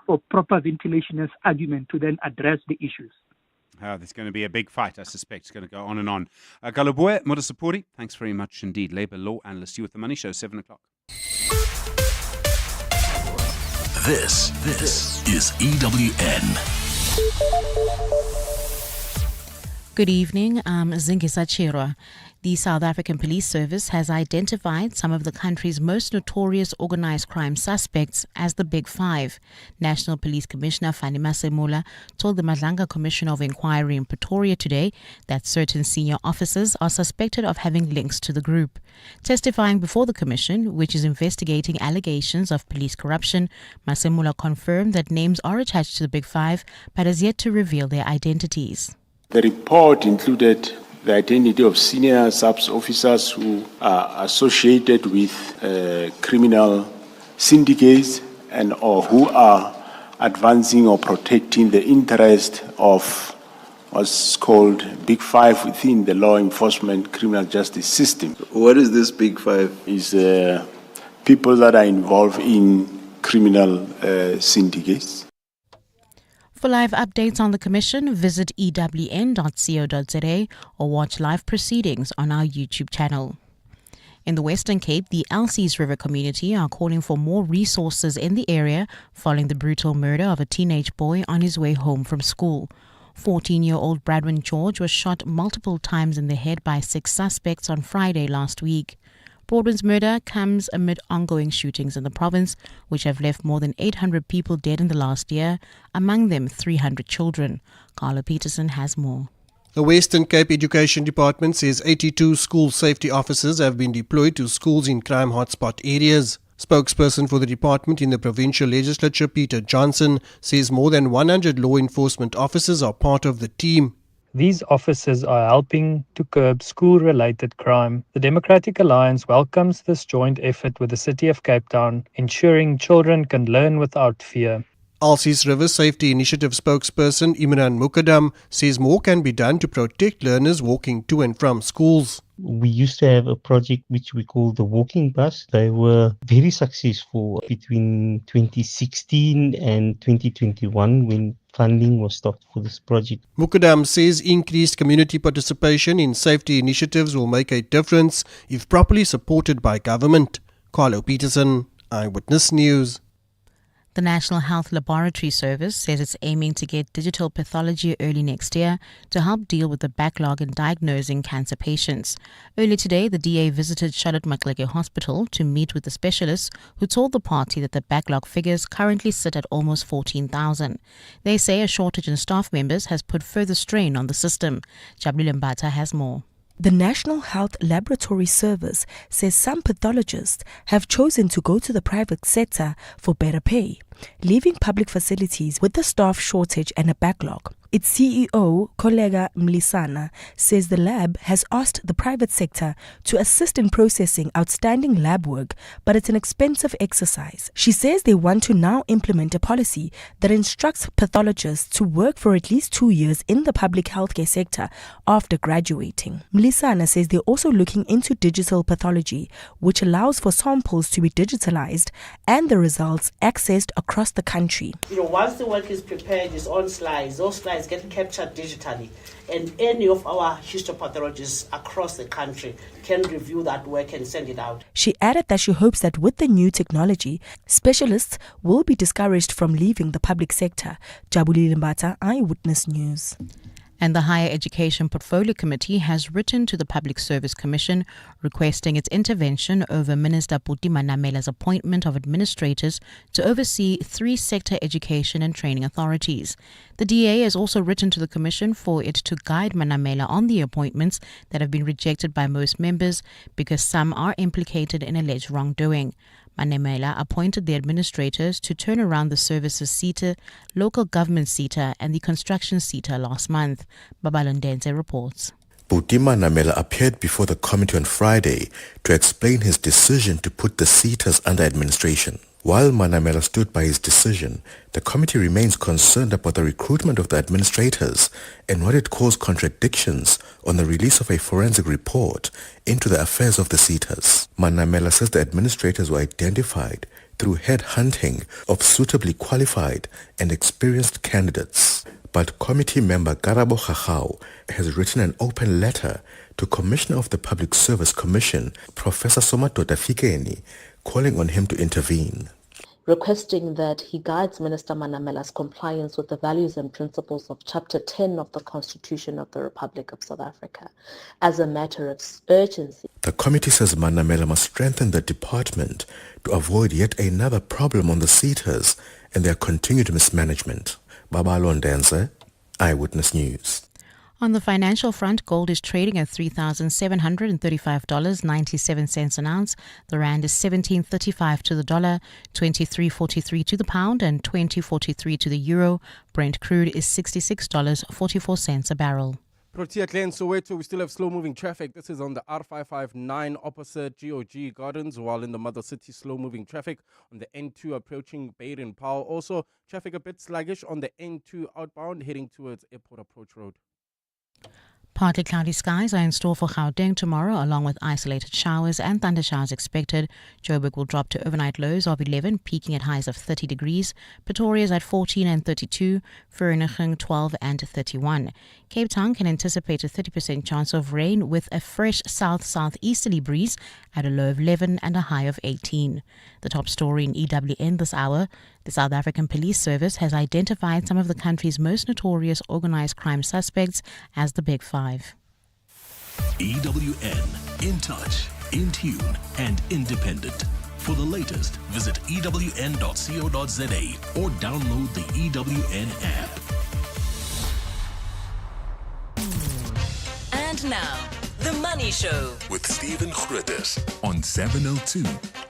for proper ventilation as argument to then address the issues? There's going to be a big fight, I suspect. It's going to go on and on. Galubwe Modasapuri, thanks very much indeed. Labour law analyst, you with The Money Show, 7 o'clock. This is EWN. Good evening, I'm Zingisa Chirwa. The South African Police Service has identified some of the country's most notorious organized crime suspects as the Big Five. National Police Commissioner Fani Masemula told the Madlanga Commission of Inquiry in Pretoria today that certain senior officers are suspected of having links to the group. Testifying before the commission, which is investigating allegations of police corruption, Masemula confirmed that names are attached to the Big Five but has yet to reveal their identities. The report included the identity of senior SAPS officers who are associated with criminal syndicates and or who are advancing or protecting the interest of what's called Big Five within the law enforcement criminal justice system. What is this Big Five? Is people that are involved in criminal syndicates. For live updates on the Commission, visit ewn.co.za or watch live proceedings on our YouTube channel. In the Western Cape, the Elsies River community are calling for more resources in the area following the brutal murder of a teenage boy on his way home from school. 14-year-old Bradwin George was shot multiple times in the head by 6 suspects on Friday last week. Baldwin's murder comes amid ongoing shootings in the province, which have left more than 800 people dead in the last year, among them 300 children. Carla Peterson has more. The Western Cape Education Department says 82 school safety officers have been deployed to schools in crime hotspot areas. Spokesperson for the department in the provincial legislature, Peter Johnson, says more than 100 law enforcement officers are part of the team. These officers are helping to curb school-related crime. The Democratic Alliance welcomes this joint effort with the City of Cape Town, ensuring children can learn without fear. Elsies River Safety Initiative spokesperson Imran Mukadam says more can be done to protect learners walking to and from schools. We used to have a project which we call the Walking Bus. They were very successful between 2016 and 2021 when funding was stopped for this project. Mukadam says increased community participation in safety initiatives will make a difference if properly supported by government. Carlo Peterson, Eyewitness News. The National Health Laboratory Service says it's aiming to get digital pathology early next year to help deal with the backlog in diagnosing cancer patients. Earlier today, the DA visited Charlotte Maxeke Hospital to meet with the specialists who told the party that the backlog figures currently sit at almost 14,000. They say a shortage in staff members has put further strain on the system. Jabulile Mbata has more. The National Health Laboratory Service says some pathologists have chosen to go to the private sector for better pay, leaving public facilities with a staff shortage and a backlog. Its CEO, Kollega Mlisana, says the lab has asked the private sector to assist in processing outstanding lab work, but it's an expensive exercise. She says they want to now implement a policy that instructs pathologists to work for at least 2 years in the public healthcare sector after graduating. Mlisana says they're also looking into digital pathology, which allows for samples to be digitalized and the results accessed across the country. Once the work is prepared, it's on slides. Those slides get captured digitally, and any of our histopathologists across the country can review that work and send it out. She added that she hopes that with the new technology, specialists will be discouraged from leaving the public sector. Jabulile Mbata, Eyewitness News. And the Higher Education Portfolio Committee has written to the Public Service Commission requesting its intervention over Minister Puti Manamela's appointment of administrators to oversee 3 sector education and training authorities. The DA has also written to the Commission for it to guide Manamela on the appointments that have been rejected by most members because some are implicated in alleged wrongdoing. Manamela appointed the administrators to turn around the services SETA, local government SETA, and the construction SETA last month. Babalondense reports. Puti Manamela appeared before the committee on Friday to explain his decision to put the SETAs under administration. While Manamela stood by his decision, the committee remains concerned about the recruitment of the administrators and what it calls contradictions on the release of a forensic report into the affairs of the SETAs. Manamela says the administrators were identified through headhunting of suitably qualified and experienced candidates. But committee member Karabo Khachau has written an open letter to Commissioner of the Public Service Commission, Professor Somadoda Fikeni, calling on him to intervene. Requesting that he guides Minister Manamela's compliance with the values and principles of Chapter 10 of the Constitution of the Republic of South Africa as a matter of urgency. The committee says Manamela must strengthen the department to avoid yet another problem on the SETAs and their continued mismanagement. Babalondense, Eyewitness News. On the financial front, gold is trading at $3,735.97 an ounce. The rand is 17.35 to the dollar, 23.43 to the pound, and 20.43 to the euro. Brent crude is $66.44 a barrel. Protea Glen, Soweto, we still have slow-moving traffic. This is on the R559 opposite GOG Gardens, while in the Mother City, slow-moving traffic on the N2 approaching Baden Powell. Also, traffic a bit sluggish on the N2 outbound heading towards Airport Approach Road. Partly cloudy skies are in store for Gauteng tomorrow, along with isolated showers and thunder showers expected. Joburg will drop to overnight lows of 11, peaking at highs of 30 degrees. Pretoria is at 14 and 32, Vereeniging 12 and 31. Cape Town can anticipate a 30% chance of rain with a fresh south-southeasterly breeze at a low of 11 and a high of 18. The top story in EWN this hour: the South African Police Service has identified some of the country's most notorious organized crime suspects as the Big Five. EWN, in touch, in tune, and independent. For the latest, visit ewn.co.za or download the EWN app. And now, The Money Show with Stephen Grootes on 702.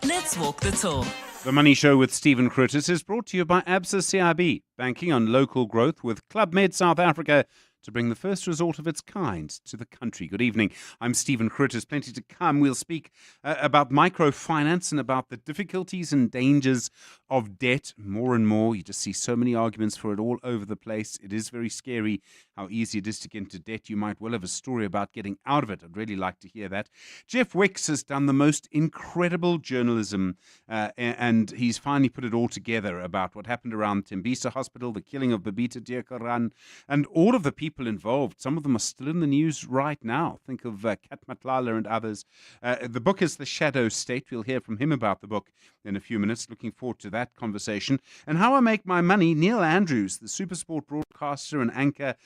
Let's walk the talk. The Money Show with Stephen Grootes is brought to you by ABSA CIB, banking on local growth with Club Med South Africa to bring the first resort of its kind to the country. Good evening. I'm Stephen Grootes. Plenty to come. We'll speak about microfinance and about the difficulties and dangers of debt. More and more, you just see so many arguments for it all over the place. It is very scary how easy it is to get into debt. You might well have a story about getting out of it. I'd really like to hear that. Jeff Wicks has done the most incredible journalism and he's finally put it all together about what happened around Tembisa Hospital, the killing of Babita Deokaran, and all of the people involved. Some of them are still in the news right now. Think of Kat Matlala and others. The book is The Shadow State. We'll hear from him about the book in a few minutes. Looking forward to that conversation. And How I Make My Money, Neil Andrews, the SuperSport broadcaster and anchor,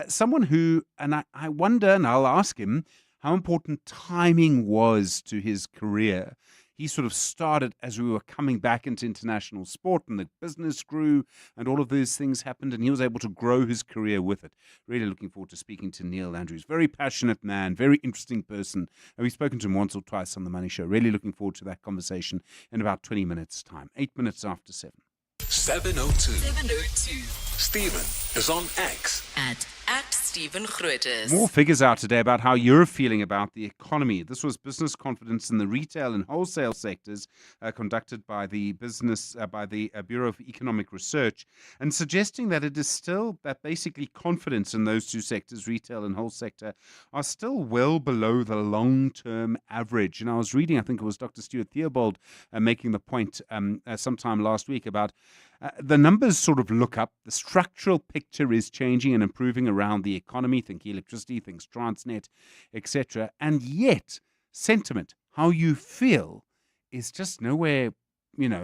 someone who, and I wonder, and I'll ask him, how important timing was to his career. He sort of started as we were coming back into international sport and the business grew and all of those things happened and he was able to grow his career with it. Really looking forward to speaking to Neil Andrews. Very passionate man, very interesting person. And we've spoken to him once or twice on The Money Show. Really looking forward to that conversation in about 20 minutes' time. 8 minutes after 7. 702. 702. Stephen is on X. At Stephen Grootes. More figures out today about how you're feeling about the economy. This was business confidence in the retail and wholesale sectors conducted by the Bureau of Economic Research, and suggesting that it is still that basically confidence in those two sectors, retail and wholesale sector, are still well below the long-term average. And I was reading, I think it was Dr. Stuart Theobald making the point sometime last week about the numbers sort of look up. The structural picture is changing and improving around the economy. Think electricity, think Transnet, etc. And yet, sentiment, how you feel, is just nowhere,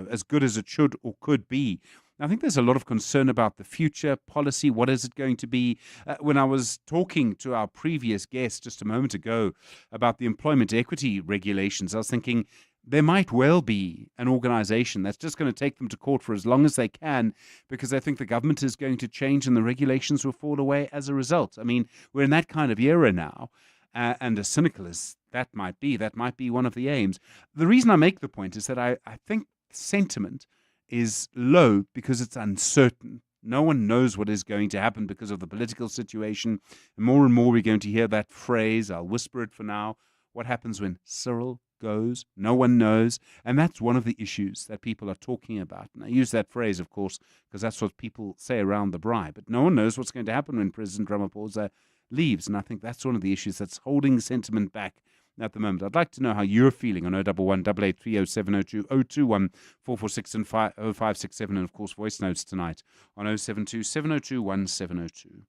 as good as it should or could be. I think there's a lot of concern about the future policy. What is it going to be? When I was talking to our previous guest just a moment ago about the employment equity regulations, I was thinking, there might well be an organization that's just going to take them to court for as long as they can because they think the government is going to change and the regulations will fall away as a result. I mean, we're in that kind of era now, and as cynical as that might be one of the aims. The reason I make the point is that I think sentiment is low because it's uncertain. No one knows what is going to happen because of the political situation. And more we're going to hear that phrase, I'll whisper it for now, what happens when Cyril goes? No one knows. And that's one of the issues that people are talking about. And I use that phrase, of course, because that's what people say around the braai. But no one knows what's going to happen when President Ramaphosa leaves. And I think that's one of the issues that's holding sentiment back at the moment. I'd like to know how you're feeling on 011 883 0702 021 446 and 0567, and of course voice notes tonight on 072 702 1702.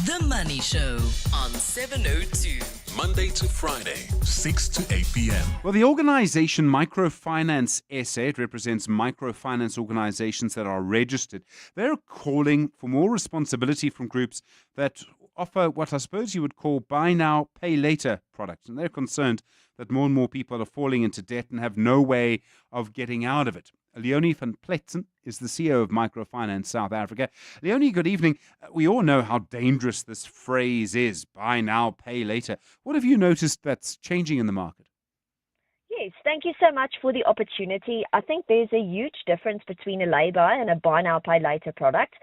The Money Show on 702. Monday to Friday, 6 to 8 p.m. Well, the organization Microfinance SA, it represents microfinance organizations that are registered. They're calling for more responsibility from groups that offer what I suppose you would call buy now, pay later products. And they're concerned that more and more people are falling into debt and have no way of getting out of it. Leonie van Pletsen is the CEO of Microfinance South Africa. Leonie, good evening. We all know how dangerous this phrase is, buy now, pay later. What have you noticed that's changing in the market? Yes, thank you so much for the opportunity. I think there's a huge difference between a lay-by and a buy now, pay later product.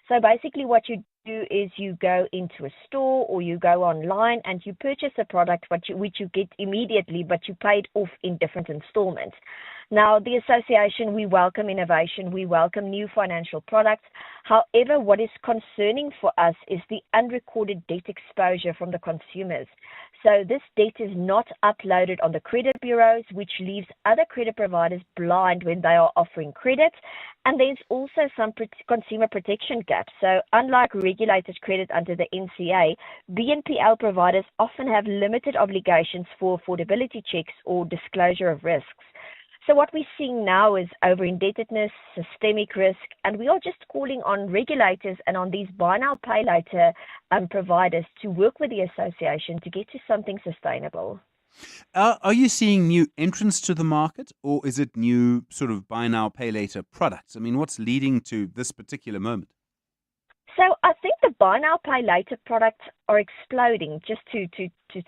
So basically what you do is you go into a store or you go online and you purchase a product which you get immediately, but you pay it off in different installments. Now, the association, we welcome innovation, we welcome new financial products. However, what is concerning for us is the unrecorded debt exposure from the consumers. So this debt is not uploaded on the credit bureaus, which leaves other credit providers blind when they are offering credit. And there's also some consumer protection gaps. So unlike regulated credit under the NCA, BNPL providers often have limited obligations for affordability checks or disclosure of risks. So what we're seeing now is over-indebtedness, systemic risk, and we are just calling on regulators and on these buy now, pay later providers to work with the association to get to something sustainable. Are you seeing new entrants to the market, or is it new sort of buy now, pay later products? I mean, what's leading to this particular moment? So I think the buy now, pay later products are exploding, just to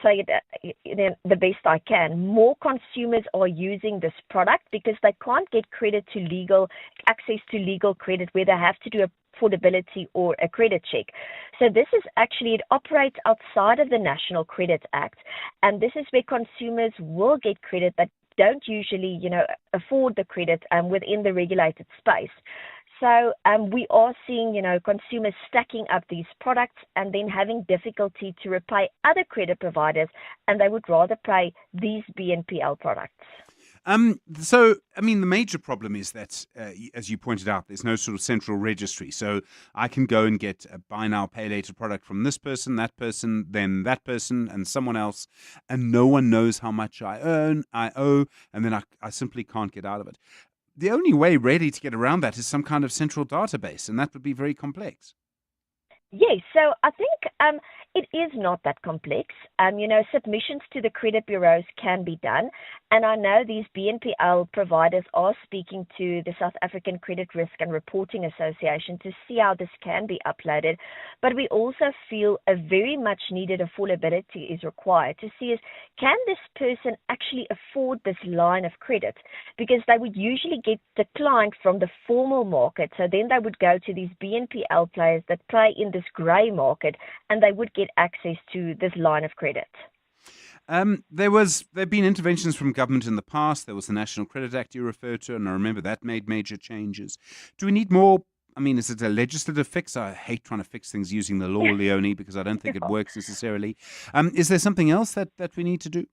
say it the best I can. More consumers are using this product because they can't get access to legal credit where they have to do affordability or a credit check. So this is actually, it operates outside of the National Credit Act, and this is where consumers will get credit that don't usually, afford the credit within the regulated space. So we are seeing, consumers stacking up these products and then having difficulty to repay other credit providers, and they would rather pay these BNPL products. So, I mean, the major problem is that, as you pointed out, there's no sort of central registry. So I can go and get a buy now, pay later product from this person, then that person, and someone else, and no one knows how much I owe, and then I simply can't get out of it. The only way really to get around that is some kind of central database, and that would be very complex. Yes, so I think It is not that complex. Submissions to the credit bureaus can be done. And I know these BNPL providers are speaking to the South African Credit Risk and Reporting Association to see how this can be uploaded. But we also feel a very much needed affordability is required to see is, can this person actually afford this line of credit? Because they would usually get declined from the formal market. So then they would go to these BNPL players that play in this grey market, and they would get access to this line of credit. There have been interventions from government in the past. There was the National Credit Act you referred to, and I remember that made major changes. Do we need more? I mean, is it a legislative fix? I hate trying to fix things using the law, Leonie, because I don't think it works necessarily. Is there something else that we need to do?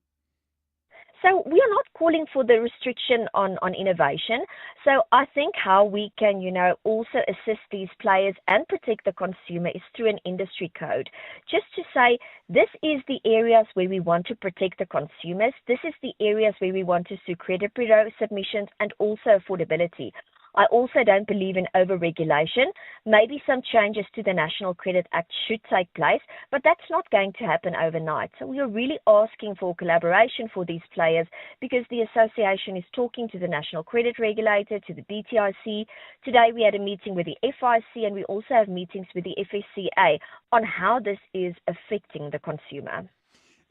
So we are not calling for the restriction on innovation. So I think how we can, also assist these players and protect the consumer is through an industry code. Just to say, this is the areas where we want to protect the consumers. This is the areas where we want to sue credit bureau submissions and also affordability. I also don't believe in over-regulation. Maybe some changes to the National Credit Act should take place, but that's not going to happen overnight. So we are really asking for collaboration for these players because the association is talking to the National Credit Regulator, to the DTIC. Today we had a meeting with the FIC and we also have meetings with the FSCA on how this is affecting the consumer.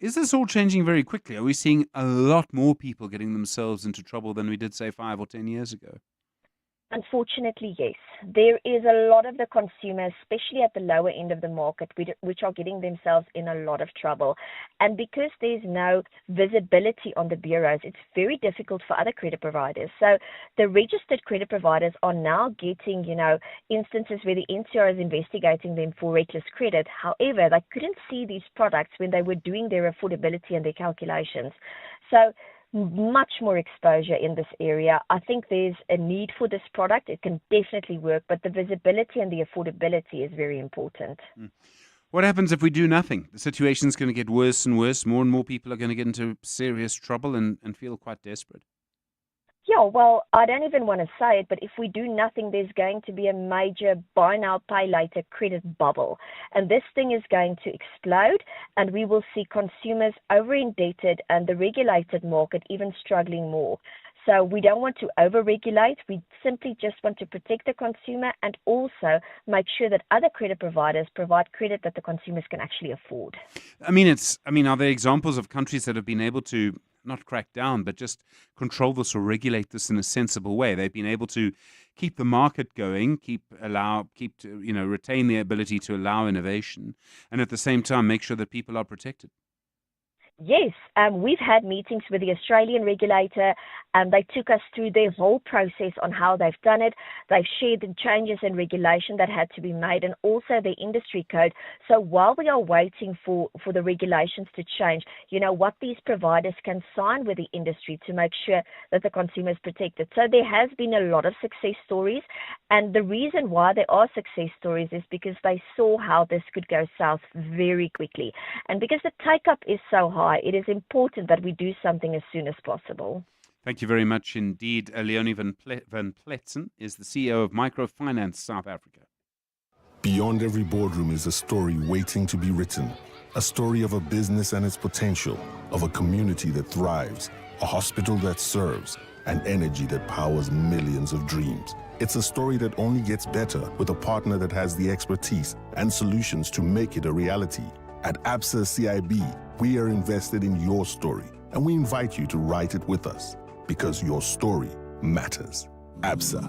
Is this all changing very quickly? Are we seeing a lot more people getting themselves into trouble than we did, say, 5 or 10 years ago? Unfortunately, yes. There is a lot of the consumers, especially at the lower end of the market, which are getting themselves in a lot of trouble. And because there's no visibility on the bureaus, it's very difficult for other credit providers. So the registered credit providers are now getting, instances where the NCR is investigating them for reckless credit. However, they couldn't see these products when they were doing their affordability and their calculations. So much more exposure in this area. I think there's a need for this product. It can definitely work, but the visibility and the affordability is very important. What happens if we do nothing? The situation's going to get worse and worse. More and more people are going to get into serious trouble and feel quite desperate. Yeah, well, I don't even want to say it, but if we do nothing, there's going to be a major buy now, pay later credit bubble. And this thing is going to explode, and we will see consumers over-indebted and the regulated market even struggling more. So we don't want to over-regulate. We simply just want to protect the consumer and also make sure that other credit providers provide credit that the consumers can actually afford. Are there examples of countries that have been able to not crack down, but just control this or regulate this in a sensible way? They've been able to keep the market going, retain the ability to allow innovation, and at the same time make sure that people are protected. Yes, we've had meetings with the Australian regulator, and they took us through their whole process on how they've done it. They've shared the changes in regulation that had to be made and also the industry code. So while we are waiting for the regulations to change, what these providers can sign with the industry to make sure that the consumer is protected. So there has been a lot of success stories, and the reason why there are success stories is because they saw how this could go south very quickly. And because the take-up is so high, it is important that we do something as soon as possible. Thank you very much indeed. Leonie van Pletsen is the CEO of Microfinance South Africa. Beyond every boardroom is a story waiting to be written. A story of a business and its potential, of a community that thrives, a hospital that serves, and energy that powers millions of dreams. It's a story that only gets better with a partner that has the expertise and solutions to make it a reality. At Absa CIB, we are invested in your story, and we invite you to write it with us, because your story matters. Absa,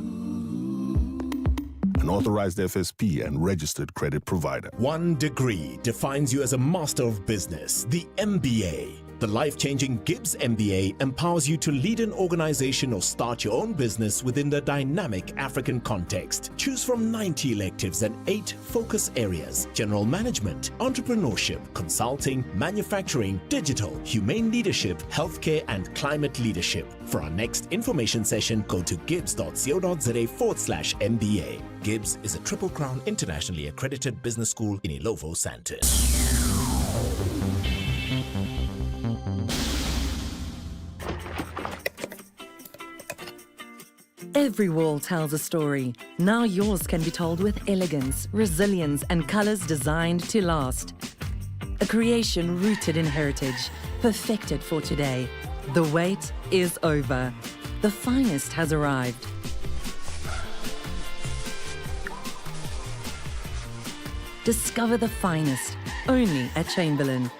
an authorized FSP and registered credit provider. One degree defines you as a master of business, the MBA. The life-changing Gibbs MBA empowers you to lead an organization or start your own business within the dynamic African context. Choose from 90 electives and 8 focus areas: general management, entrepreneurship, consulting, manufacturing, digital, humane leadership, healthcare, and climate leadership. For our next information session, go to gibbs.co.za/MBA. Gibbs is a Triple Crown internationally accredited business school in Ilovo, Sandton. Every wall tells a story. Now yours can be told with elegance, resilience, and colors designed to last. a creation rooted in heritage, perfected for today. The wait is over. The finest has arrived. Discover the finest, only at Chamberlain.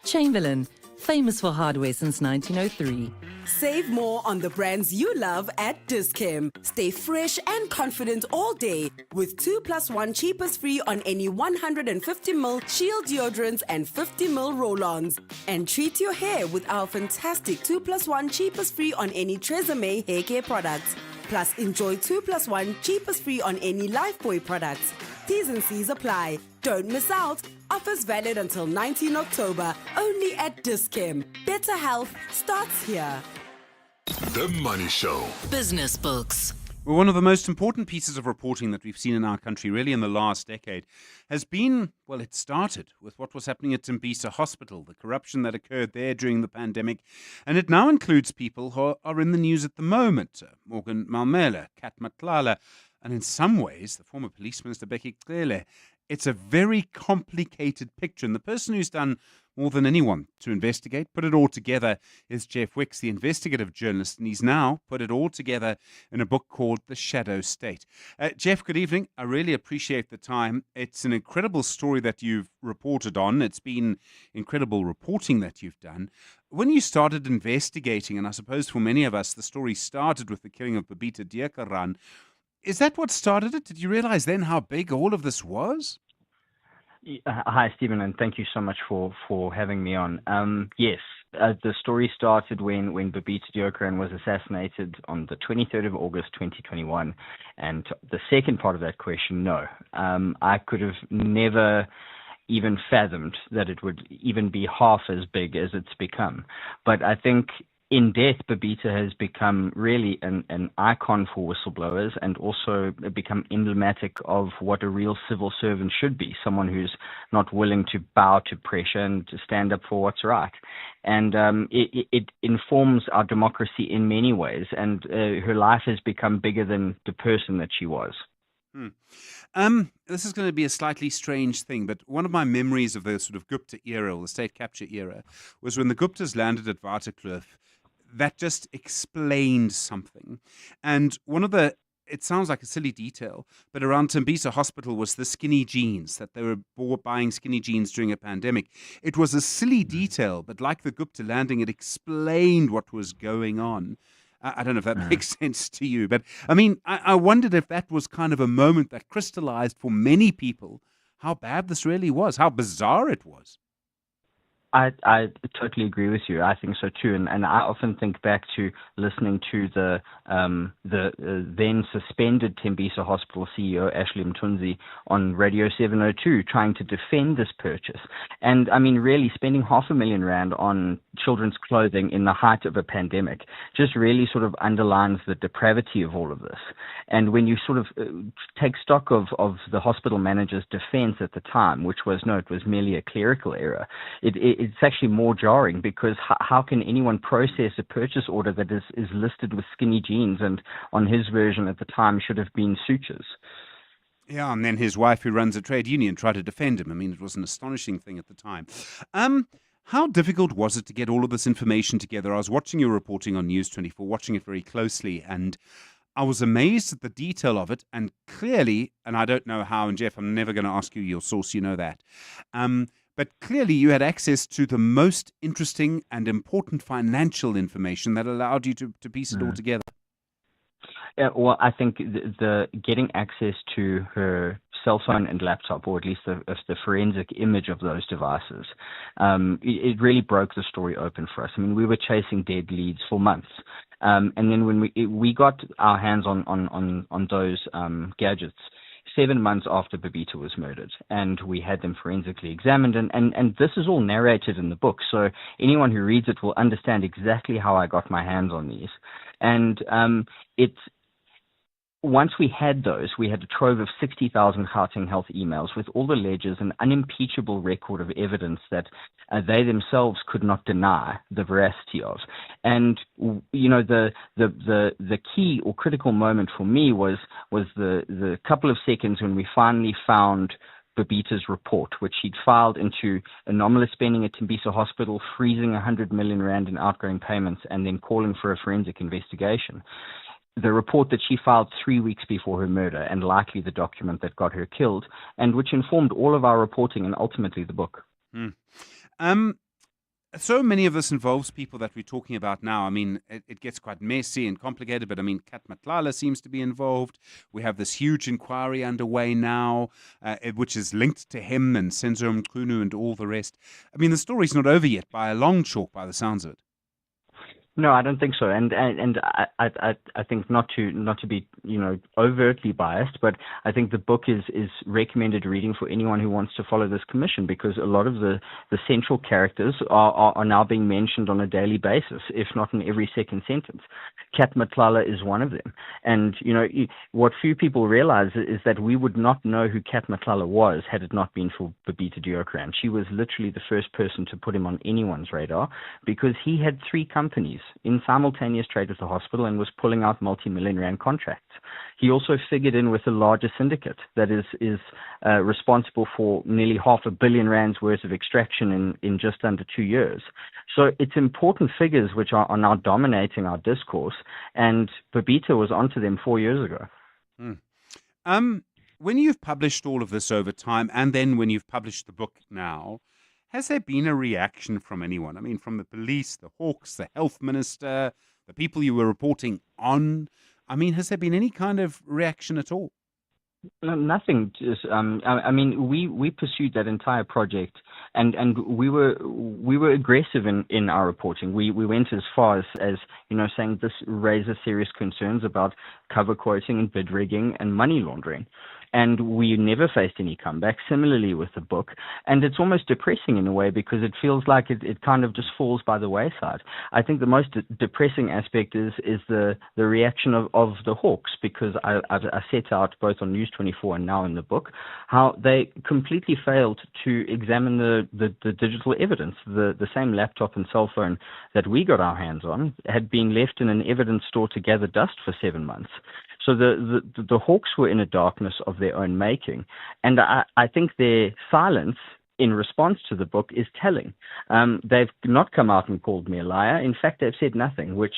Chamberlain, famous for hardware since 1903. Save more on the brands you love at Dis-Chem. Stay fresh and confident all day with 2+1 cheapest free on any 150ml Shield deodorants and 50ml roll-ons. And treat your hair with our fantastic 2+1 cheapest free on any Tresemme hair care products. Plus, enjoy 2+1 cheapest free on any Lifebuoy products. T's and C's apply. Don't miss out. Offers valid until 19 October. Only at Dis-Chem. Better health starts here. The Money Show. Business Books. Well, one of the most important pieces of reporting that we've seen in our country, really in the last decade, has been, well, it started with what was happening at Tembisa Hospital, the corruption that occurred there during the pandemic, and it now includes people who are in the news at the moment. Morgan Malmela, Kat Matlala, and in some ways, the former Police Minister Becky Cele. It's a very complicated picture, and the person who's done more than anyone to investigate, put it all together, is Jeff Wicks, the investigative journalist, and he's now put it all together in a book called The Shadow State. Jeff, good evening. I really appreciate the time. It's an incredible story that you've reported on. It's been incredible reporting that you've done. When you started investigating, and I suppose for many of us, the story started with the killing of Babita Deokaran, is that what started it? Did you realize then how big all of this was? Hi, Stephen, and thank you so much for having me on. Yes, the story started when Babita Deokaran was assassinated on the 23rd of August, 2021. And the second part of that question, no. I could have never even fathomed that it would even be half as big as it's become. But I think in death, Babita has become really an icon for whistleblowers and also become emblematic of what a real civil servant should be, someone who's not willing to bow to pressure and to stand up for what's right. And it informs our democracy in many ways, and her life has become bigger than the person that she was. This is going to be a slightly strange thing, but one of my memories of the sort of Gupta era, or the state capture era, was when the Guptas landed at Waterkloof. That just explained something. And one of the, it sounds like a silly detail, but around Tembisa Hospital was the skinny jeans, that they were buying skinny jeans during a pandemic. It was a silly detail, but like the Gupta landing, it explained what was going on. I don't know if that makes sense to you, but I mean, I wondered if that was kind of a moment that crystallized for many people how bad this really was, how bizarre it was. I totally agree with you. I think so too, and I often think back to listening to the then suspended Tembisa Hospital CEO Ashley Mthunzi on Radio 702 trying to defend this purchase. And I mean, really spending R500,000 on children's clothing in the height of a pandemic just really sort of underlines the depravity of all of this. And when you sort of take stock of the hospital manager's defense at the time, which was, no, it was merely a clerical error, it's actually more jarring, because how can anyone process a purchase order that is listed with skinny jeans and on his version at the time should have been sutures? Yeah, and then his wife, who runs a trade union, tried to defend him. I mean, it was an astonishing thing at the time. How difficult was it to get all of this information together? I was watching your reporting on News 24, watching it very closely, and I was amazed at the detail of it. And clearly, and I don't know how, and Jeff, I'm never going to ask you your source, you know that. But clearly you had access to the most interesting and important financial information that allowed you to piece it all together. Yeah, well, I think the getting access to her cell phone and laptop, or at least the forensic image of those devices, it really broke the story open for us. I mean, we were chasing dead leads for months. And then when we got our hands on those gadgets 7 months after Babita was murdered, and we had them forensically examined, and this is all narrated in the book, so anyone who reads it will understand exactly how I got my hands on these. And once we had those, we had a trove of 60,000 Gauteng Health emails with all the ledgers, an unimpeachable record of evidence that they themselves could not deny the veracity of. And you know, the key or critical moment for me was the couple of seconds when we finally found Babita's report, which he'd filed into anomalous spending at Tembisa Hospital, freezing 100 million rand in outgoing payments, and then calling for a forensic investigation. The report that she filed 3 weeks before her murder, and likely the document that got her killed, and which informed all of our reporting and ultimately the book. So many of this involves people that we're talking about now. I mean, it gets quite messy and complicated, but I mean, Kat Matlala seems to be involved. We have this huge inquiry underway now, which is linked to him and Senzo Mkhunu and all the rest. I mean, the story's not over yet by a long chalk, by the sounds of it. No, I don't think so, and I think not to be overtly biased, but I think the book is recommended reading for anyone who wants to follow this commission, because a lot of the central characters are now being mentioned on a daily basis, if not in every second sentence. Kat Matlala is one of them, and what few people realize is that we would not know who Kat Matlala was had it not been for Babita Deokaran. She was literally the first person to put him on anyone's radar, because he had 3 companies in simultaneous trade with the hospital and was pulling out multi-million rand contracts. He also figured in with a larger syndicate that is responsible for nearly 500 million rands worth of extraction in just under 2 years. So it's important figures which are now dominating our discourse, and Babita was onto them 4 years ago. When you've published all of this over time, and then when you've published the book now, has there been a reaction from anyone? I mean, from the police, the Hawks, the health minister, the people you were reporting on? I mean, has there been any kind of reaction at all? No, nothing. I mean, we pursued that entire project, and we were aggressive in our reporting. We went as far as saying this raises serious concerns about cover quoting and bid rigging and money laundering. And we never faced any comeback, similarly with the book. And it's almost depressing in a way, because it feels like it kind of just falls by the wayside. I think the most depressing aspect is the reaction of the Hawks, because I set out both on News 24 and now in the book how they completely failed to examine the digital evidence. The same laptop and cell phone that we got our hands on had been left in an evidence store to gather dust for 7 months. So the Hawks were in a darkness of their own making. And I think their silence in response to the book is telling. They've not come out and called me a liar. In fact, they've said nothing, which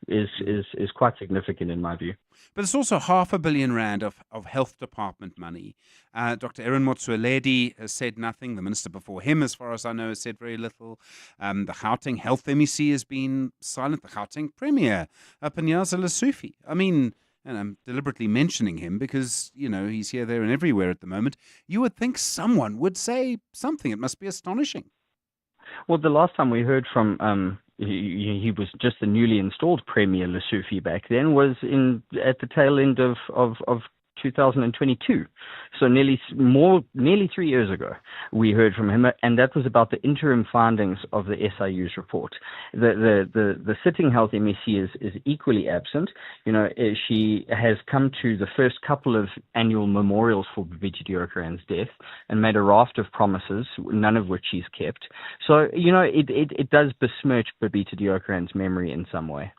is quite significant in my view. But it's also 500 million rand of health department money. Dr. Aaron Motsoaledi has said nothing. The minister before him, as far as I know, has said very little. The Gauteng Health MEC has been silent. The Gauteng Premier, Panyaza Lesufi. I mean, and I'm deliberately mentioning him because, he's here, there, and everywhere at the moment. You would think someone would say something. It must be astonishing. Well, the last time we heard from he was just the newly installed Premier Lesufi back then was at the tail end of 2022. So nearly 3 years ago, we heard from him, and that was about the interim findings of the SIU's report. The sitting health MEC is equally absent. She has come to the first couple of annual memorials for Babita Deokaran's death and made a raft of promises, none of which she's kept. So, it does besmirch Babita Deokaran's memory in some way.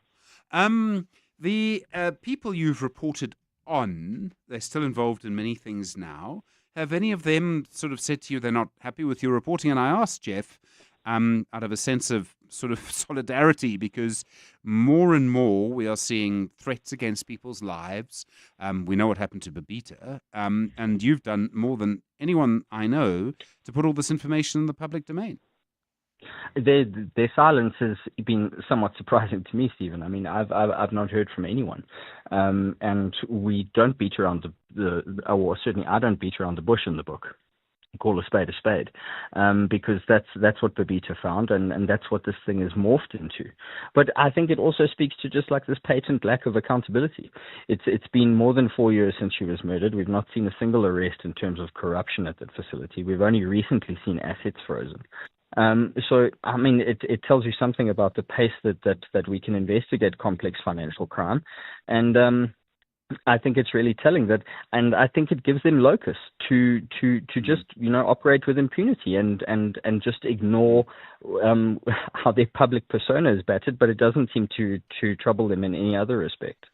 The people you've reported on, they're still involved in many things now. Have any of them sort of said to you they're not happy with your reporting? And I asked Jeff, out of a sense of sort of solidarity, because more and more we are seeing threats against people's lives. We know what happened to Babita, and you've done more than anyone I know to put all this information in the public domain. Their silence has been somewhat surprising to me, Stephen. I mean, I've not heard from anyone, and we don't beat around or certainly I don't beat around the bush in the book. Call a spade, because that's what Babita found, and that's what this thing is morphed into. But I think it also speaks to just like this patent lack of accountability. It's been more than 4 years since she was murdered. We've not seen a single arrest in terms of corruption at that facility. We've only recently seen assets frozen. So, I mean, it tells you something about the pace that we can investigate complex financial crime. And I think it's really telling that, and I think it gives them locus to just, operate with impunity and just ignore how their public persona is battered, but it doesn't seem to trouble them in any other respect.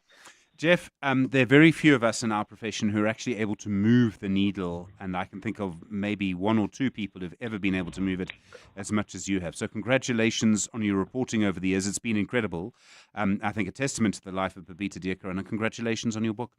Jeff, there are very few of us in our profession who are actually able to move the needle, and I can think of maybe one or two people who've ever been able to move it as much as you have. So congratulations on your reporting over the years. It's been incredible. I think a testament to the life of Babita Deokaran, and congratulations on your book.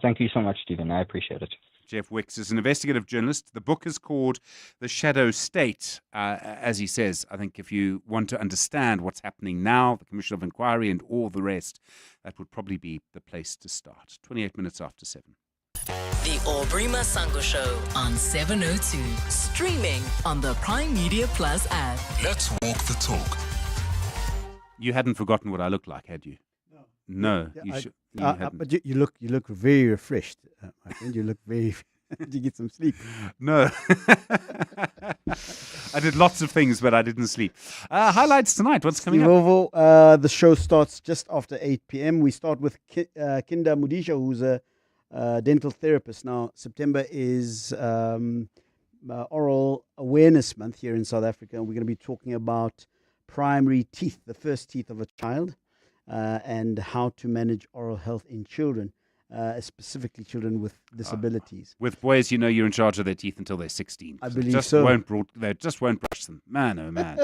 Thank you so much, Stephen. I appreciate it. Jeff Wicks is an investigative journalist. The book is called The Shadow State. As he says, I think if you want to understand what's happening now, the Commission of Inquiry and all the rest, that would probably be the place to start. 28 minutes after 7. The Aubrey Masango Show on 702. Streaming on the Prime Media Plus app. Let's walk the talk. You hadn't forgotten what I look like, had you? No, you should. But you look very refreshed, my friend. You look very. Did you get some sleep? No. I did lots of things, but I didn't sleep. Highlights tonight. What's coming up? The show starts just after 8 p.m. We start with Kinda Mudisha, who's a dental therapist. Now, September is Oral Awareness Month here in South Africa. We're going to be talking about primary teeth, the first teeth of a child. And how to manage oral health in children, specifically children with disabilities. With boys, you know, you're in charge of their teeth until they're 16. I believe They just won't brush them. Man, oh man.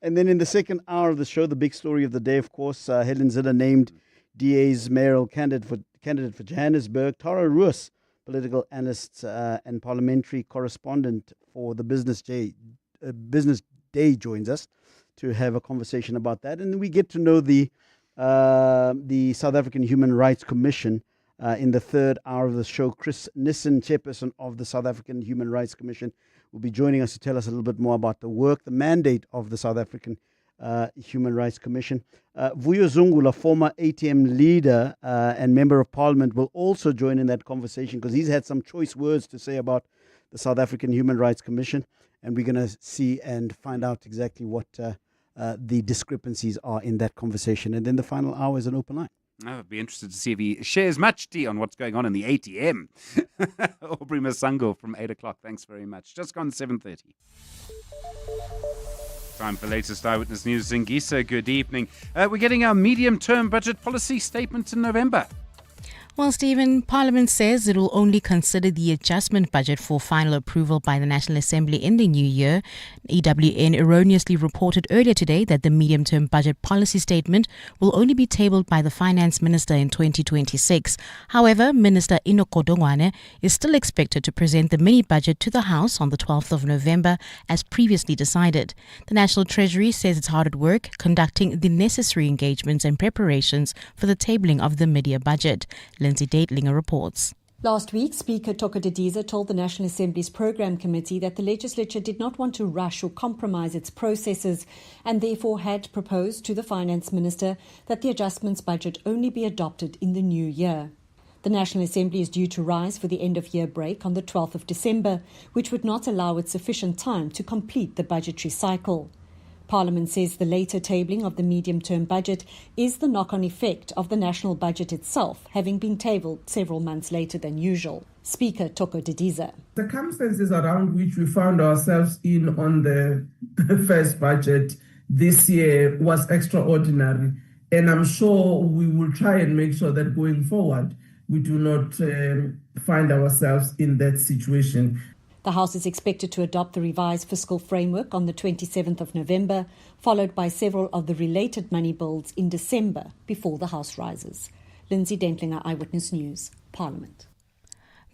And then in the second hour of the show, the big story of the day, of course, Helen Zille named DA's mayoral candidate for Johannesburg. Tara Roos, political analyst and parliamentary correspondent for the Business Day, joins us to have a conversation about that. And then we get to know the South African Human Rights Commission in the third hour of the show. Chris Nissen, chairperson of the South African Human Rights Commission, will be joining us to tell us a little bit more about the work, the mandate of the South African Human Rights Commission. Vuyo Zungula, former ATM leader and member of parliament, will also join in that conversation because he's had some choice words to say about the South African Human Rights Commission. And we're going to see and find out exactly what the discrepancies are in that conversation. And then the final hour is an open line. I'd be interested to see if he shares much tea on what's going on in the ATM. Aubrey Masango from 8 o'clock. Thanks very much. Just gone 7:30. Time for latest Eyewitness News. Zingisa, good evening. We're getting our medium-term budget policy statement in November. Well, Stephen, Parliament says it will only consider the adjustment budget for final approval by the National Assembly in the new year. EWN erroneously reported earlier today that the medium-term budget policy statement will only be tabled by the Finance Minister in 2026. However, Minister Inoko Dongwane is still expected to present the mini-budget to the House on the 12th of November, as previously decided. The National Treasury says it's hard at work conducting the necessary engagements and preparations for the tabling of the mid-year budget. Lindsay Datelinger reports. Last week, Speaker Toko Didiza told the National Assembly's Programme Committee that the legislature did not want to rush or compromise its processes and therefore had proposed to the Finance Minister that the adjustments budget only be adopted in the new year. The National Assembly is due to rise for the end-of-year break on the 12th of December, which would not allow it sufficient time to complete the budgetary cycle. Parliament says the later tabling of the medium-term budget is the knock-on effect of the national budget itself, having been tabled several months later than usual. Speaker Toko Didiza. Circumstances around which we found ourselves in on the first budget this year was extraordinary, and I'm sure we will try and make sure that going forward we do not find ourselves in that situation. The House is expected to adopt the revised fiscal framework on the 27th of November, followed by several of the related money bills in December before the House rises. Lindsay Dentlinger, Eyewitness News, Parliament.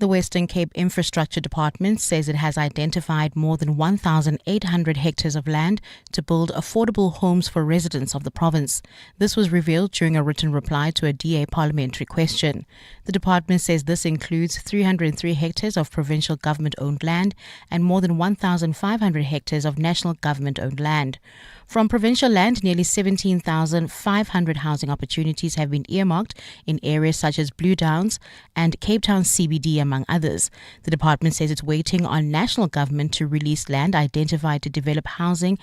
The Western Cape Infrastructure Department says it has identified more than 1,800 hectares of land to build affordable homes for residents of the province. This was revealed during a written reply to a DA parliamentary question. The department says this includes 303 hectares of provincial government-owned land and more than 1,500 hectares of national government-owned land. From provincial land, nearly 17,500 housing opportunities have been earmarked in areas such as Blue Downs and Cape Town CBD, among others. The department says it's waiting on national government to release land identified to develop housing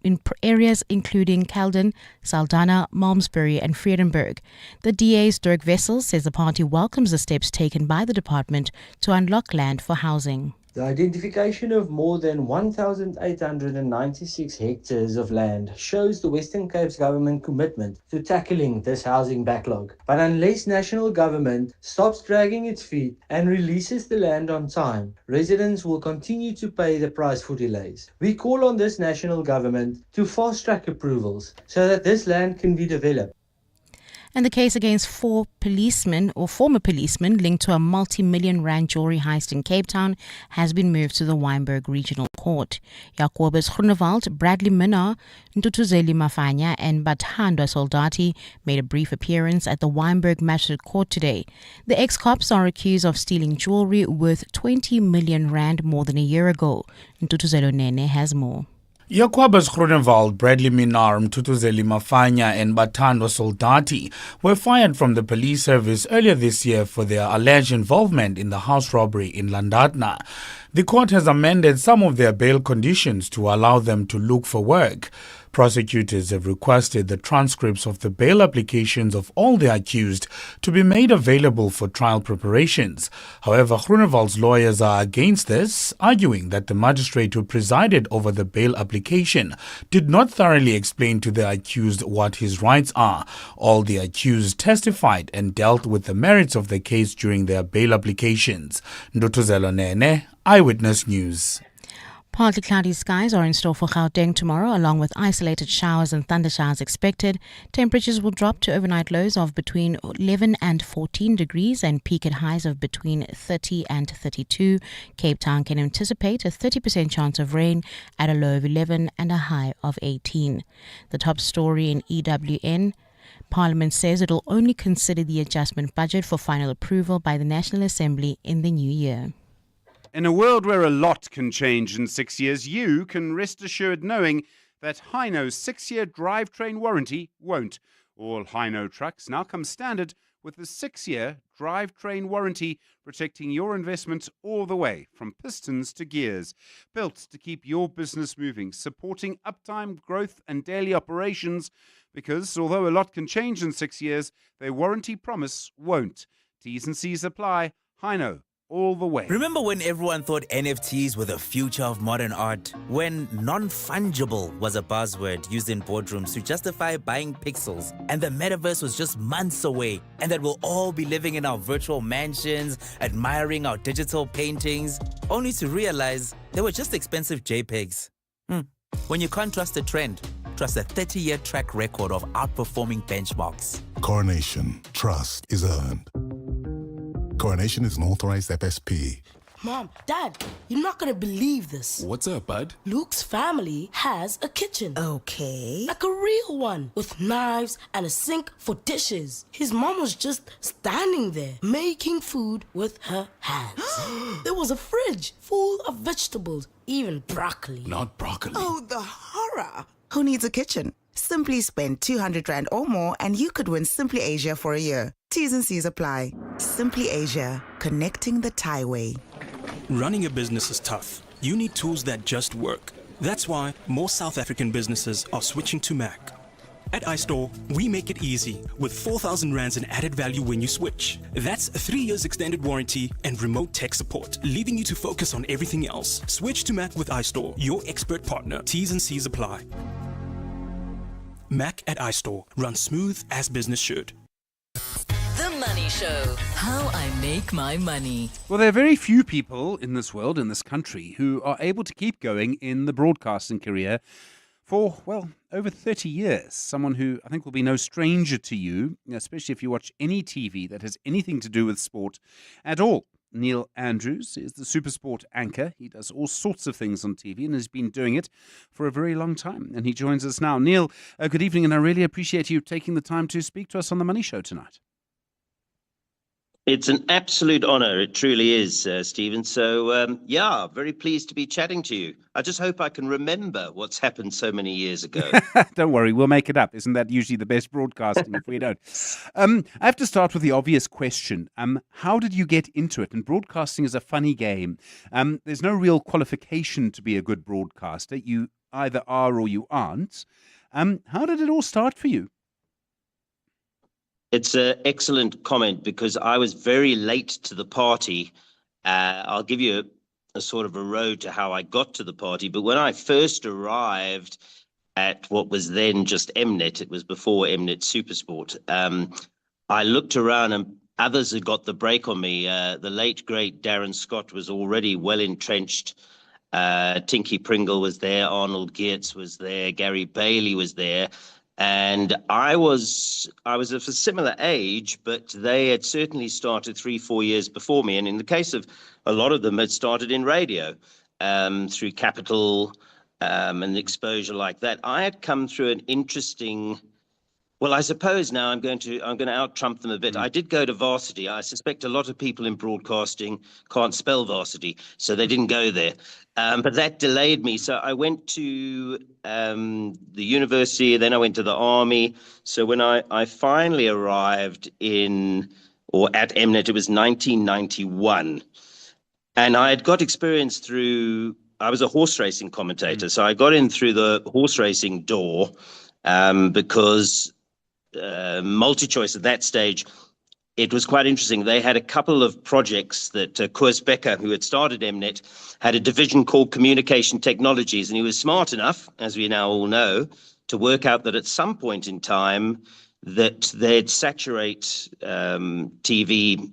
in areas including Caledon, Saldanha, Malmesbury and Vredenburg. The DA's Dirk Wessels says the party welcomes the steps taken by the department to unlock land for housing. The identification of more than 1,896 hectares of land shows the Western Cape's government commitment to tackling this housing backlog. But unless national government stops dragging its feet and releases the land on time, residents will continue to pay the price for delays. We call on this national government to fast-track approvals so that this land can be developed. And the case against 4 policemen or former policemen linked to a multi-million rand jewelry heist in Cape Town has been moved to the Wynberg Regional Court. Jacobus Groenewald, Bradley Minnar, Ntutuzeli Mafanya and Bathandwa Soldati made a brief appearance at the Wynberg Magistrate Court today. The ex-cops are accused of stealing jewelry worth 20 million rand more than a year ago. Ntutuzelo Nene has more. Jacobus Groenewald, Bradley Minnar, Mthutuzeli Mafanya and Bathandwa Soldati were fired from the police service earlier this year for their alleged involvement in the house robbery in Landatna. The court has amended some of their bail conditions to allow them to look for work. Prosecutors have requested the transcripts of the bail applications of all the accused to be made available for trial preparations. However, Groenewald's lawyers are against this, arguing that the magistrate who presided over the bail application did not thoroughly explain to the accused what his rights are. All the accused testified and dealt with the merits of the case during their bail applications. Ndutuzelo Nene, Eyewitness News. Partly cloudy skies are in store for Gauteng tomorrow, along with isolated showers and thundershowers expected. Temperatures will drop to overnight lows of between 11 and 14 degrees and peak at highs of between 30 and 32. Cape Town can anticipate a 30% chance of rain at a low of 11 and a high of 18. The top story in EWN. Parliament says it will only consider the adjustment budget for final approval by the National Assembly in the new year. In a world where a lot can change in 6 years, you can rest assured knowing that Hino's 6-year drivetrain warranty won't. All Hino trucks now come standard with a 6-year drivetrain warranty, protecting your investment all the way from pistons to gears. Built to keep your business moving, supporting uptime, growth and daily operations, because although a lot can change in 6 years, their warranty promise won't. T's and C's apply. Hino, all the way. Remember when everyone thought NFTs were the future of modern art? When non-fungible was a buzzword used in boardrooms to justify buying pixels, and the metaverse was just months away, and that we'll all be living in our virtual mansions, admiring our digital paintings, only to realize they were just expensive JPEGs. When you can't trust a trend, trust a 30-year track record of outperforming benchmarks. Coronation. Trust is earned. Coronation is an authorized FSP. Mom, Dad, you're not gonna believe this. What's up, bud? Luke's family has a kitchen. Okay. Like a real one, with knives and a sink for dishes. His mom was just standing there, making food with her hands. There was a fridge full of vegetables, even broccoli. Not broccoli. Oh, the horror. Who needs a kitchen? Simply spend 200 Rand or more and you could win Simply Asia for a year. T's and C's apply. Simply Asia, connecting the Thai way. Running a business is tough. You need tools that just work. That's why more South African businesses are switching to Mac. At iStore, we make it easy with 4,000 Rands in added value when you switch. That's 3 years extended warranty and remote tech support, leaving you to focus on everything else. Switch to Mac with iStore, your expert partner. T's and C's apply. Mac at iStore. Run smooth as business should. The Money Show. How I make my money. Well, there are very few people in this world, in this country, who are able to keep going in the broadcasting career for, well, over 30 years. Someone who I think will be no stranger to you, especially if you watch any TV that has anything to do with sport at all. Neil Andrews is the SuperSport anchor. He does all sorts of things on TV and has been doing it for a very long time. And he joins us now. Neil, good evening, and I really appreciate you taking the time to speak to us on The Money Show tonight. It's an absolute honor. It truly is, Stephen. So, yeah, very pleased to be chatting to you. I just hope I can remember what's happened so many years ago. Don't worry, we'll make it up. Isn't that usually the best broadcasting if we don't? I have to start with the obvious question. How did you get into it? And broadcasting is a funny game. There's no real qualification to be a good broadcaster. You either are or you aren't. How did it all start for you? It's an excellent comment because I was very late to the party. I'll give you a sort of a road to how I got to the party. But when I first arrived at what was then just Mnet, it was before Mnet Supersport, I looked around and others had got the break on me. The late, great Darren Scott was already well entrenched. Tinky Pringle was there, Arnold Geertz was there, Gary Bailey was there. And I was of a similar age, but they had certainly started 3-4 years before me. And in the case of a lot of them, had started in radio through Capital and exposure like that. I had come through an interesting. Well, I suppose now I'm going to out-trump them a bit. I did go to varsity. I suspect a lot of people in broadcasting can't spell varsity, so they didn't go there. But that delayed me. So I went to the university, then I went to the army. So when I finally arrived at Mnet, it was 1991. And I had got experience I was a horse racing commentator. So I got in through the horse racing door because MultiChoice at that stage, it was quite interesting. They had a couple of projects that Koos Becker, who had started Mnet, had a division called Communication Technologies, and he was smart enough, as we now all know, to work out that at some point in time that they'd saturate TV,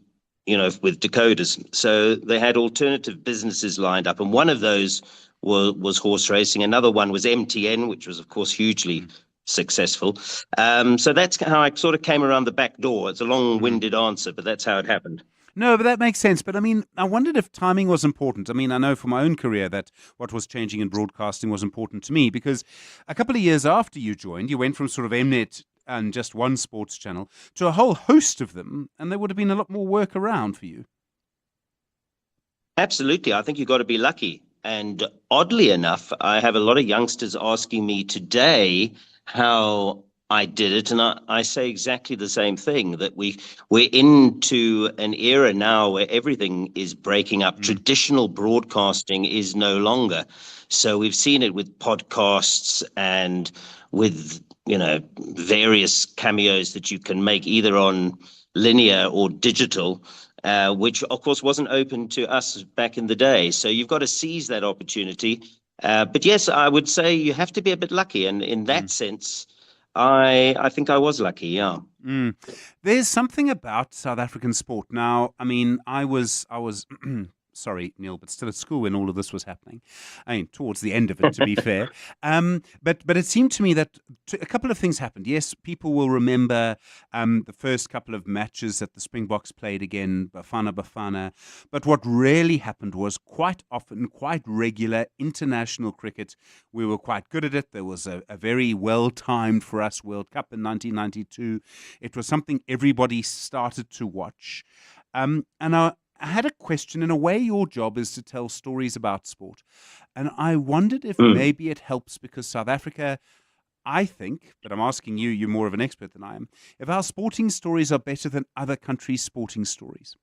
with decoders. So they had alternative businesses lined up, and one of those was horse racing. Another one was MTN, which was, of course, hugely successful. So that's how I sort of came around the back door. It's a long-winded answer, but that's how it happened. No, but that makes sense. But I mean, I wondered if timing was important. I mean, I know for my own career that what was changing in broadcasting was important to me, because a couple of years after you joined, you went from sort of Mnet and just one sports channel to a whole host of them, and there would have been a lot more work around for you. Absolutely. I think you've got to be lucky. And oddly enough, I have a lot of youngsters asking me today how I did it, and I say exactly the same thing, that we're into an era now where everything is breaking up. Traditional broadcasting is no longer. So we've seen it with podcasts and with various cameos that you can make either on linear or digital, which of course wasn't open to us back in the day. So you've got to seize that opportunity. But yes, I would say you have to be a bit lucky. And in that sense, I think I was lucky, yeah. There's something about South African sport. Now, I mean, I was sorry, Neil, but still at school when all of this was happening. I mean, towards the end of it, to be fair. But it seemed to me that a couple of things happened. Yes, people will remember the first couple of matches that the Springboks played again, Bafana. But what really happened was quite often, quite regular international cricket. We were quite good at it. There was a very well-timed for us World Cup in 1992. It was something everybody started to watch. And I had a question. In a way, your job is to tell stories about sport. And I wondered if maybe it helps because South Africa, I think, but I'm asking you, you're more of an expert than I am, if our sporting stories are better than other countries' sporting stories.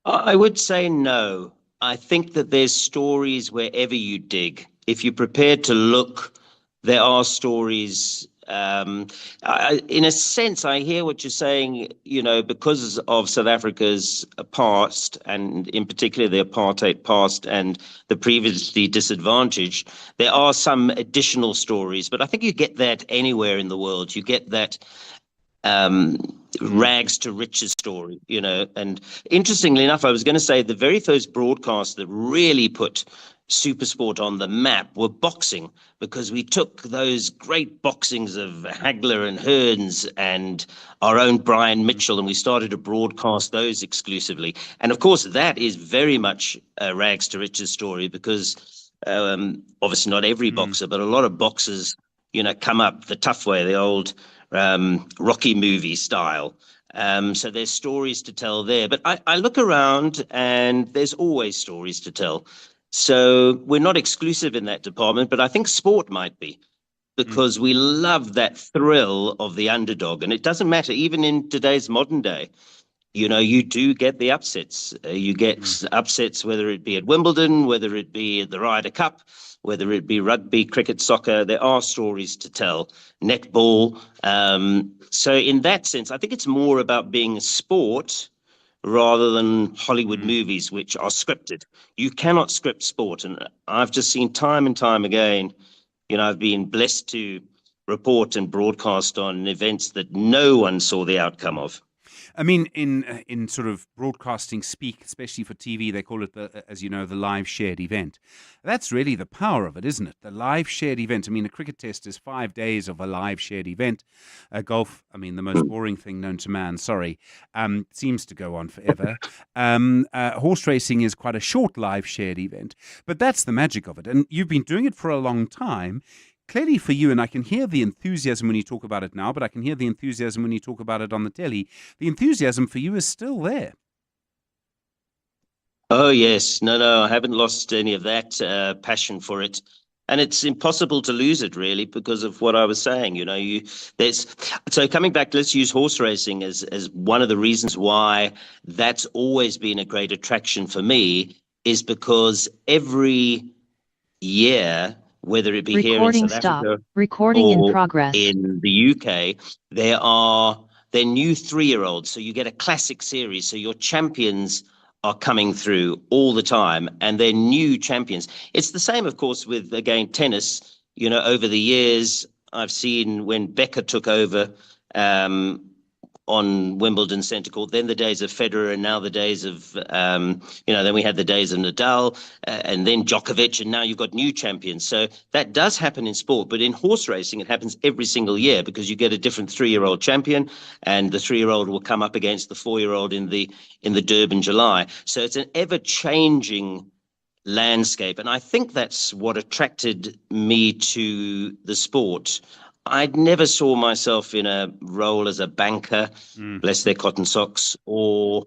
I would say no. I think that there's stories wherever you dig. If you're prepared to look, there are stories. In a sense, I hear what you're saying, because of South Africa's past, and in particular the apartheid past and the previously disadvantaged, there are some additional stories. But I think you get that anywhere in the world. You get that rags to riches story, And interestingly enough, I was going to say the very first broadcast that really put Supersport on the map were boxing, because we took those great boxings of Hagler and Hearns and our own Brian Mitchell, and we started to broadcast those exclusively. And of course, that is very much a rags to riches story, because obviously not every boxer, but a lot of boxers, come up the tough way, the old Rocky movie style. So there's stories to tell there. But I look around and there's always stories to tell. So we're not exclusive in that department, but I think sport might be, because we love that thrill of the underdog. And it doesn't matter, even in today's modern day, you do get the upsets. You get upsets, whether it be at Wimbledon, whether it be at the Ryder Cup, whether it be rugby, cricket, soccer. There are stories to tell. Netball. So in that sense, I think it's more about being a sport rather than Hollywood movies, which are scripted. You cannot script sport. And I've just seen time and time again, I've been blessed to report and broadcast on events that no one saw the outcome of. I mean, in sort of broadcasting speak, especially for TV, they call it, as you know, the live shared event. That's really the power of it, isn't it? The live shared event. I mean, a cricket test is 5 days of a live shared event. Golf, I mean, the most boring thing known to man, seems to go on forever. Horse racing is quite a short live shared event, but that's the magic of it. And you've been doing it for a long time. Clearly for you, and I can hear the enthusiasm when you talk about it now, but I can hear the enthusiasm when you talk about it on the telly. The enthusiasm for you is still there. Oh, yes. No, I haven't lost any of that passion for it. And it's impossible to lose it, really, because of what I was saying. So coming back, let's use horse racing as one of the reasons why that's always been a great attraction for me, is because every year, whether it be Recording here in South Africa Recording in or progress. in the UK, they're new 3-year-olds. So you get a classic series. So your champions are coming through all the time, and they're new champions. It's the same, of course, with, again, tennis. Over the years, I've seen when Becker took over on Wimbledon Centre Court, then the days of Federer, and now the days of, then we had the days of Nadal, and then Djokovic, and now you've got new champions. So that does happen in sport, but in horse racing, it happens every single year because you get a different 3-year-old champion, and the 3-year-old will come up against the 4-year-old in the Durban July. So it's an ever-changing landscape, and I think that's what attracted me to the sport. I never saw myself in a role as a banker, bless their cotton socks, or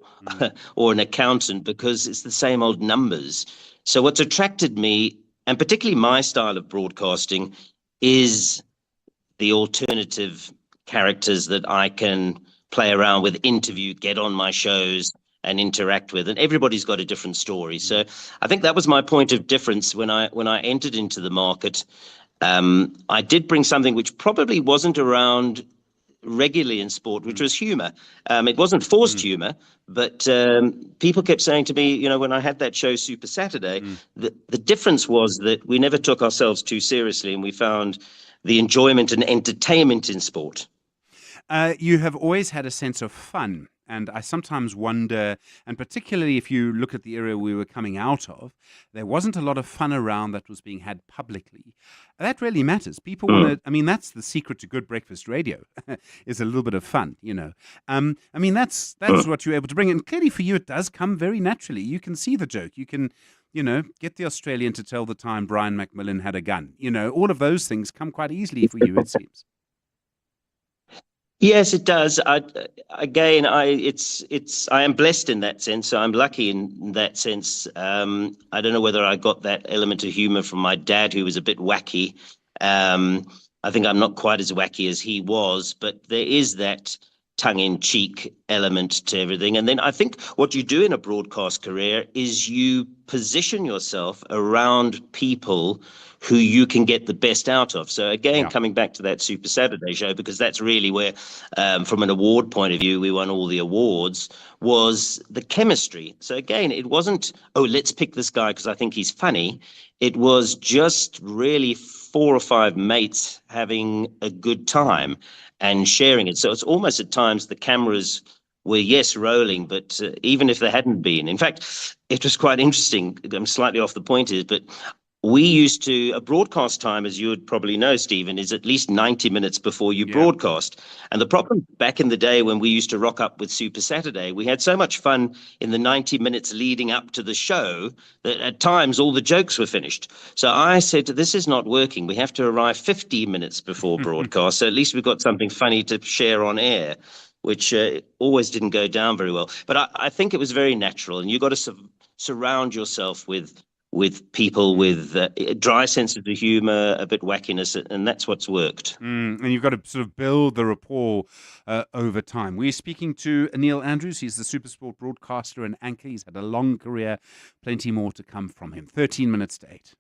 an accountant, because it's the same old numbers. So what's attracted me, and particularly my style of broadcasting, is the alternative characters that I can play around with, interview, get on my shows and interact with. And everybody's got a different story. So I think that was my point of difference when I entered into the market. I did bring something which probably wasn't around regularly in sport, which was humor. It wasn't forced humor, but people kept saying to me, when I had that show Super Saturday, the difference was that we never took ourselves too seriously, and we found the enjoyment and entertainment in sport. You have always had a sense of fun. And I sometimes wonder, and particularly if you look at the era we were coming out of, there wasn't a lot of fun around that was being had publicly. That really matters. People want to, that's the secret to good breakfast radio, is a little bit of fun, that's what you're able to bring. And clearly for you, it does come very naturally. You can see the joke. You can, get the Australian to tell the time Brian McMillan had a gun. All of those things come quite easily for you, it seems. Yes, it does. I am blessed in that sense. So I'm lucky in that sense. I don't know whether I got that element of humor from my dad, who was a bit wacky. I think I'm not quite as wacky as he was, but there is that tongue-in-cheek element to everything. And then I think what you do in a broadcast career is you position yourself around people who you can get the best out of. So again, coming back to that Super Saturday show, because that's really where, from an award point of view, we won all the awards, was the chemistry. So again, it wasn't, let's pick this guy because I think he's funny. It was just really 4 or 5 mates having a good time and sharing it. So it's almost at times the cameras were, yes, rolling, but even if they hadn't been. In fact, it was quite interesting. I'm slightly off the point here, but we used to, a broadcast time, as you would probably know, Stephen, is at least 90 minutes before you broadcast. And the problem back in the day when we used to rock up with Super Saturday, we had so much fun in the 90 minutes leading up to the show that at times all the jokes were finished. So I said, this is not working. We have to arrive 15 minutes before broadcast. So at least we've got something funny to share on air, which always didn't go down very well. But I think it was very natural. And you've got to surround yourself with people with dry sense of the humour, a bit wackiness, and that's what's worked. And you've got to sort of build the rapport over time. We're speaking to Neil Andrews. He's the SuperSport broadcaster and anchor. He's had a long career, plenty more to come from him. 13 minutes to 8.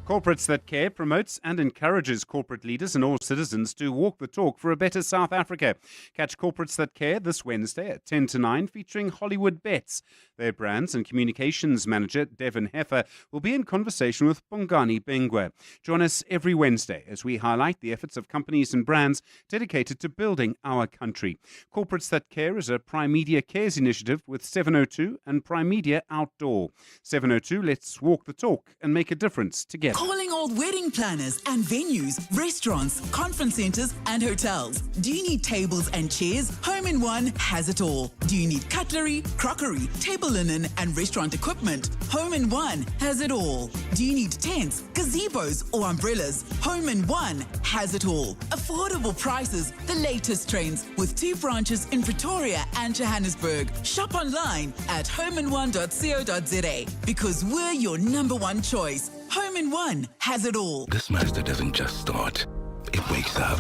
Corporates That Care promotes and encourages corporate leaders and all citizens to walk the talk for a better South Africa. Catch Corporates That Care this Wednesday at 10 to 9, featuring Hollywood Bets. Their brands and communications manager, Devin Heffer, will be in conversation with Bongani Bengwe. Join us every Wednesday as we highlight the efforts of companies and brands dedicated to building our country. Corporates That Care is a Prime Media Cares initiative with 702 and Prime Media Outdoor. 702, let's walk the talk and make a difference together. Calling all wedding planners and venues, restaurants, conference centers, and hotels. Do you need tables and chairs? Home in One has it all. Do you need cutlery, crockery, table linen, and restaurant equipment? Home in One has it all. Do you need tents, gazebos, or umbrellas? Home in One has it all. Affordable prices, the latest trends, with 2 branches in Pretoria and Johannesburg. Shop online at homein1.co.za because we're your #1 choice. Home in One has it all. This master doesn't just start, it wakes up.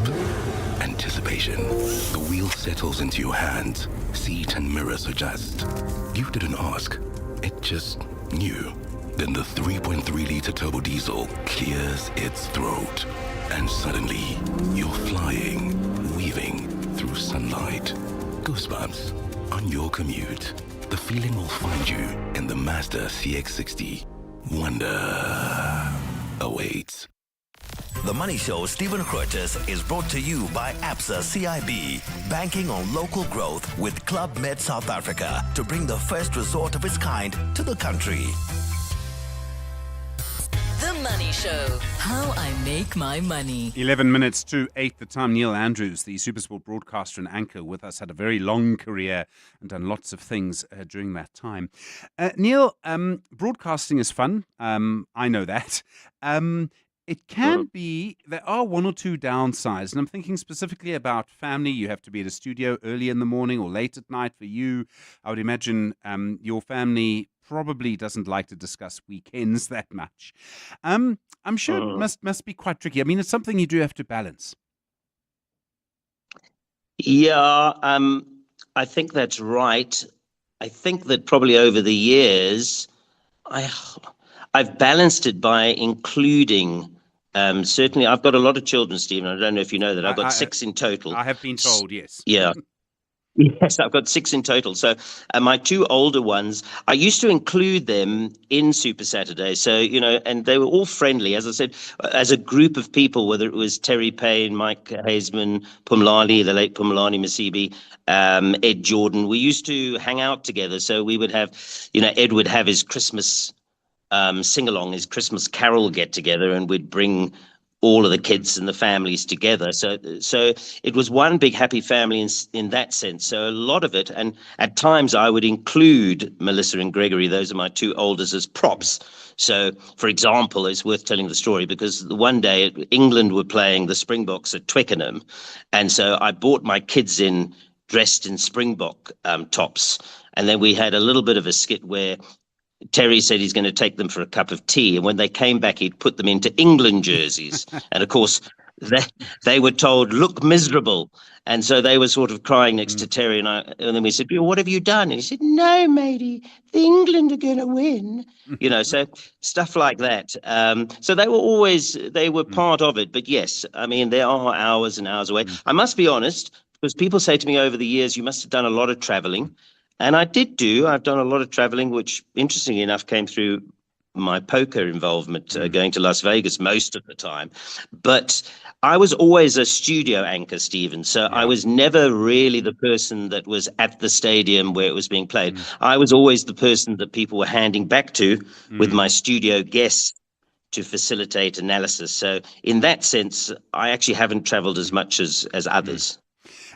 Anticipation. The wheel settles into your hands. Seat and mirrors adjust. You didn't ask, it just knew. Then the 3.3-liter turbo diesel clears its throat. And suddenly, you're flying, weaving through sunlight. Goosebumps on your commute. The feeling will find you in the Mazda CX-60. Wonder awaits. The Money Show, Stephen Grootes, is brought to you by Absa CIB, banking on local growth with Club Med South Africa to bring the first resort of its kind to the country. The Money Show, how I make my money. 11 minutes to 8 the time. Neil Andrews, the Supersport broadcaster and anchor with us, had a very long career and done lots of things during that time. Neil, broadcasting is fun. I know that. It can be, there are 1 or 2 downsides, and I'm thinking specifically about family. You have to be at a studio early in the morning or late at night for you. I would imagine your family probably doesn't like to discuss weekends that much. I'm sure it must be quite tricky. I mean, it's something you do have to balance. Yeah, I think that's right. I think that probably over the years, I've balanced it by including, certainly I've got a lot of children, Stephen. I don't know if you know that. I've got 6 in total. I have been told, yes. Yeah. Yes, I've got 6 in total. So my 2 older ones, I used to include them in Super Saturday. So, you know, and they were all friendly. As I said, as a group of people, whether it was Terry Payne, Mike Hazeman, Pumlani, the late Pumlani Masibi, Ed Jordan, we used to hang out together. So we would have, you know, Ed would have his Christmas sing-along, his Christmas carol get-together, and we'd bring all of the kids and the families together. So it was one big happy family in that sense. So a lot of it, and at times I would include Melissa and Gregory, those are my 2 oldest, as props. So, for example, it's worth telling the story because one day England were playing the Springboks at Twickenham. And so I brought my kids in dressed in Springbok tops. And then we had a little bit of a skit where Terry said he's going to take them for a cup of tea. And when they came back, he'd put them into England jerseys. And of course, they were told, look miserable. And so they were sort of crying next to Terry. And then we said, well, what have you done? And he said, no, matey, the England are going to win. You know, so stuff like that. So they were part of it. But yes, I mean, there are hours and hours away. I must be honest, because people say to me over the years, you must have done a lot of traveling. And I did I've done a lot of traveling, which interestingly enough came through my poker involvement, going to Las Vegas most of the time. But I was always a studio anchor, Stephen. So I was never really the person that was at the stadium where it was being played. I was always the person that people were handing back to with my studio guests to facilitate analysis. So in that sense, I actually haven't traveled as much as others.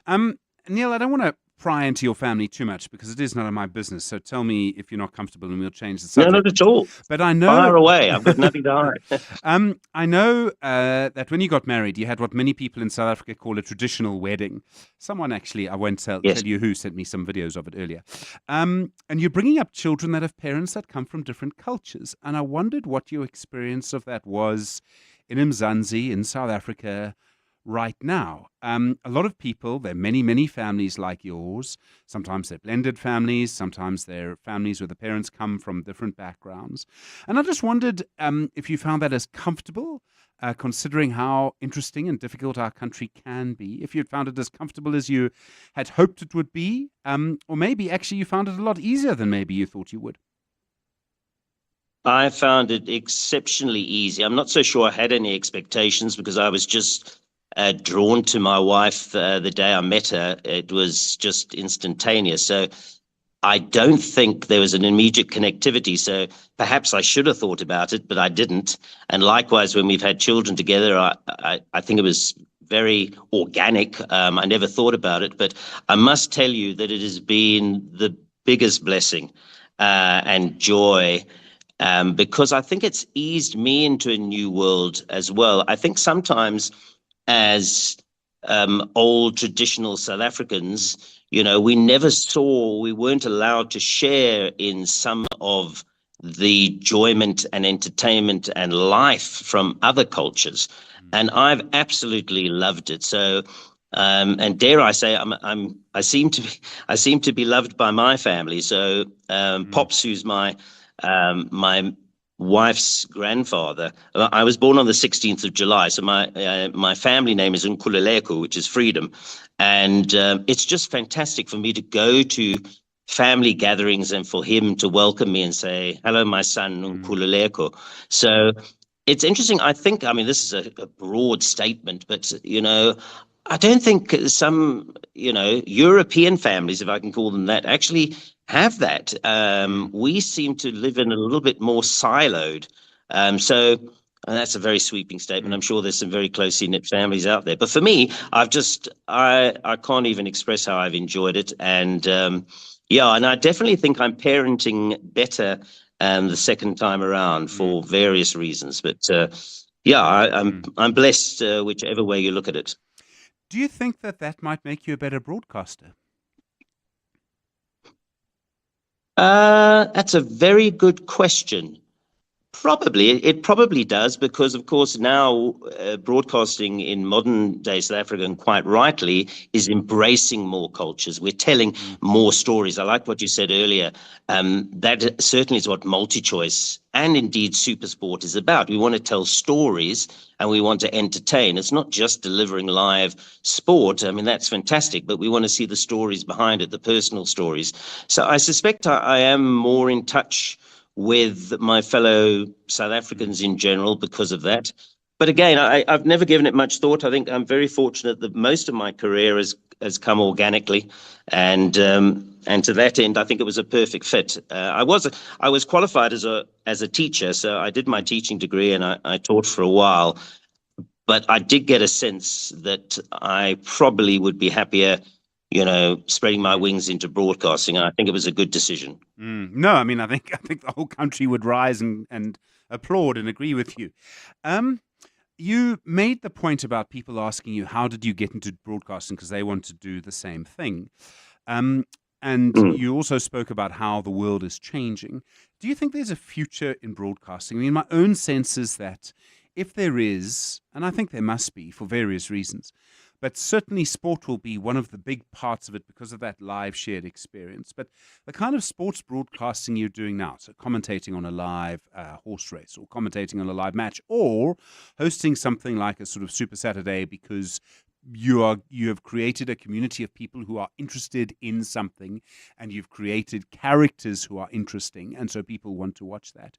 Neil, I don't want to pry into your family too much because it is none of my business. So tell me if you're not comfortable and we'll change the subject. No, not at all. But I know... Fire away. I've got nothing to hide. I know that when you got married, you had what many people in South Africa call a traditional wedding. Someone actually, I won't tell you who, sent me some videos of it earlier. And you're bringing up children that have parents that come from different cultures. And I wondered what your experience of that was in Mzansi, in South Africa, right now. A lot of people, there are many, many families like yours. Sometimes they're blended families, sometimes they're families where the parents come from different backgrounds. And I just wondered if you found that as comfortable, considering how interesting and difficult our country can be, if you'd found it as comfortable as you had hoped it would be, or maybe actually you found it a lot easier than maybe you thought you would. I found it exceptionally easy. I'm not so sure I had any expectations because I was just drawn to my wife the day I met her. It was just instantaneous. So I don't think there was an immediate connectivity. So perhaps I should have thought about it, but I didn't. And likewise, when we've had children together, I think it was very organic. I never thought about it, but I must tell you that it has been the biggest blessing and joy. Because I think it's eased me into a new world as well. I think sometimes as old traditional South Africans, we we weren't allowed to share in some of the enjoyment and entertainment and life from other cultures. And I've absolutely loved it. So, and dare I say, I seem to be loved by my family. So, Pops, who's my wife's grandfather. I was born on the 16th of July, so my family name is Nkululeko, which is freedom, and it's just fantastic for me to go to family gatherings and for him to welcome me and say, "Hello, my son, Nkululeko." So it's interesting. I mean, this is a broad statement, but I don't think some European families, if I can call them that, actually have that. We seem to live in a little bit more siloed. So that's a very sweeping statement. I'm sure there's some very closely knit families out there. But for me, I can't even express how I've enjoyed it. And and I definitely think I'm parenting better the second time around for various reasons. But I'm blessed whichever way you look at it. Do you think that might make you a better broadcaster? That's a very good question. Probably. It probably does because, of course, now broadcasting in modern day South Africa, and quite rightly, is embracing more cultures. We're telling more stories. I like what you said earlier. That certainly is what MultiChoice and indeed SuperSport is about. We want to tell stories and we want to entertain. It's not just delivering live sport. I mean, that's fantastic, but we want to see the stories behind it, the personal stories. So I suspect I am more in touch with my fellow South Africans in general because of that. But again, I've never given it much thought. I think I'm very fortunate that most of my career has come organically, and to that end, I think it was a perfect fit. I was qualified as a teacher, so I did my teaching degree and I taught for a while. But I did get a sense that I probably would be happier spreading my wings into broadcasting. I think it was a good decision. No, I mean, I think the whole country would rise and applaud and agree with you. You made the point about people asking you, how did you get into broadcasting? Because they want to do the same thing. And you also spoke about how the world is changing. Do you think there's a future in broadcasting? I mean, my own sense is that if there is, and I think there must be for various reasons, but certainly sport will be one of the big parts of it because of that live shared experience. But the kind of sports broadcasting you're doing now, so commentating on a live horse race or commentating on a live match or hosting something like a sort of Super Saturday because you have created a community of people who are interested in something and you've created characters who are interesting and so people want to watch that.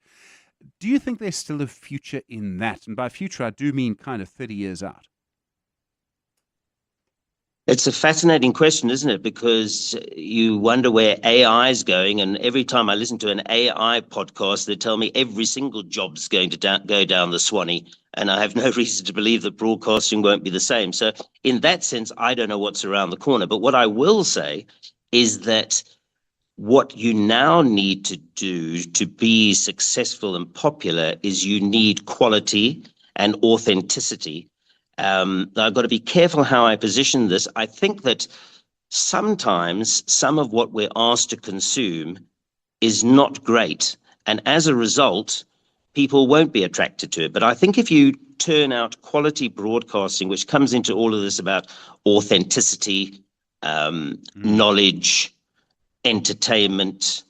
Do you think there's still a future in that? And by future, I do mean kind of 30 years out. It's a fascinating question, isn't it? Because you wonder where AI is going. And every time I listen to an AI podcast, they tell me every single job's going to go down the Swanee. And I have no reason to believe that broadcasting won't be the same. So in that sense, I don't know what's around the corner. But what I will say is that what you now need to do to be successful and popular is you need quality and authenticity. I've got to be careful how I position this. I think that sometimes some of what we're asked to consume is not great. And as a result, people won't be attracted to it. But I think if you turn out quality broadcasting, which comes into all of this about authenticity, knowledge, entertainment,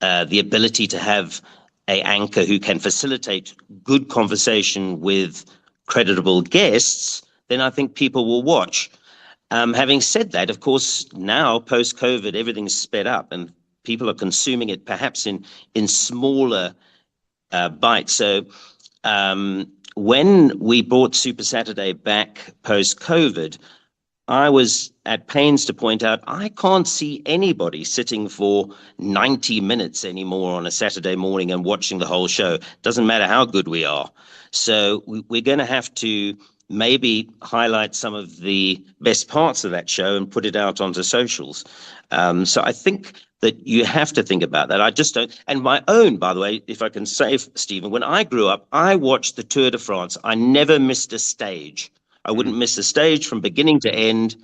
the ability to have an anchor who can facilitate good conversation with credible guests, then I think people will watch. Having said that, of course, now post-COVID, everything's sped up and people are consuming it perhaps in smaller bites. So when we brought Super Saturday back post-COVID, I was at pains to point out I can't see anybody sitting for 90 minutes anymore on a Saturday morning and watching the whole show. Doesn't matter how good we are. So we're going to have to maybe highlight some of the best parts of that show and put it out onto socials. So I think that you have to think about that. I just don't. And my own, by the way, if I can say, Stephen, when I grew up, I watched the Tour de France. I never missed a stage. I wouldn't miss a stage from beginning to end.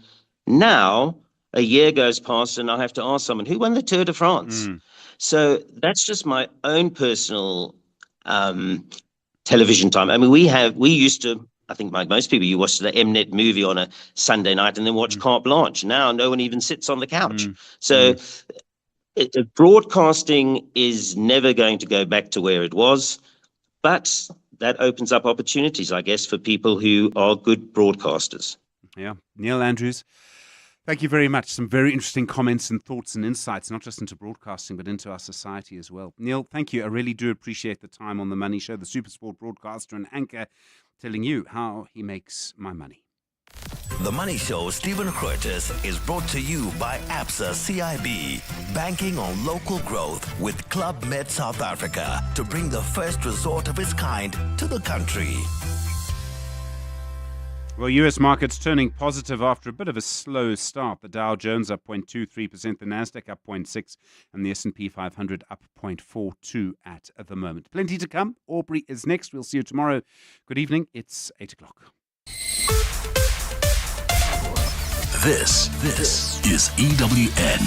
Now, a year goes past and I have to ask someone, who won the Tour de France? So that's just my own personal television time. I mean, we used to, I think like most people, you watch the Mnet movie on a Sunday night and then watch Carte Blanche. Now no one even sits on the couch. So broadcasting is never going to go back to where it was, but that opens up opportunities, I guess, for people who are good broadcasters. Yeah. Neil Andrews, thank you very much. Some very interesting comments and thoughts and insights, not just into broadcasting, but into our society as well. Neil, thank you. I really do appreciate the time on The Money Show, the SuperSport broadcaster and anchor, telling you how he makes my money. The Money Show, Stephen Grootes, is brought to you by ABSA CIB, banking on local growth with Club Med South Africa to bring the first resort of its kind to the country. Well, U.S. markets turning positive after a bit of a slow start. The Dow Jones up 0.23%, the Nasdaq up 0.6%, and the S&P 500 up 0.42% at the moment. Plenty to come. Aubrey is next. We'll see you tomorrow. Good evening. It's 8 o'clock. This is EWN.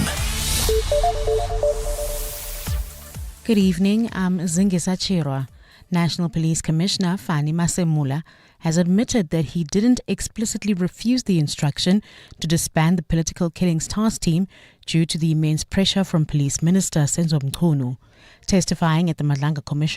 Good evening. I'm Zingisa Chirwa. National Police Commissioner Fani Masemula has admitted that he didn't explicitly refuse the instruction to disband the Political Killings Task Team due to the immense pressure from Police Minister Senzo Mchunu. Testifying at the Madlanga Commission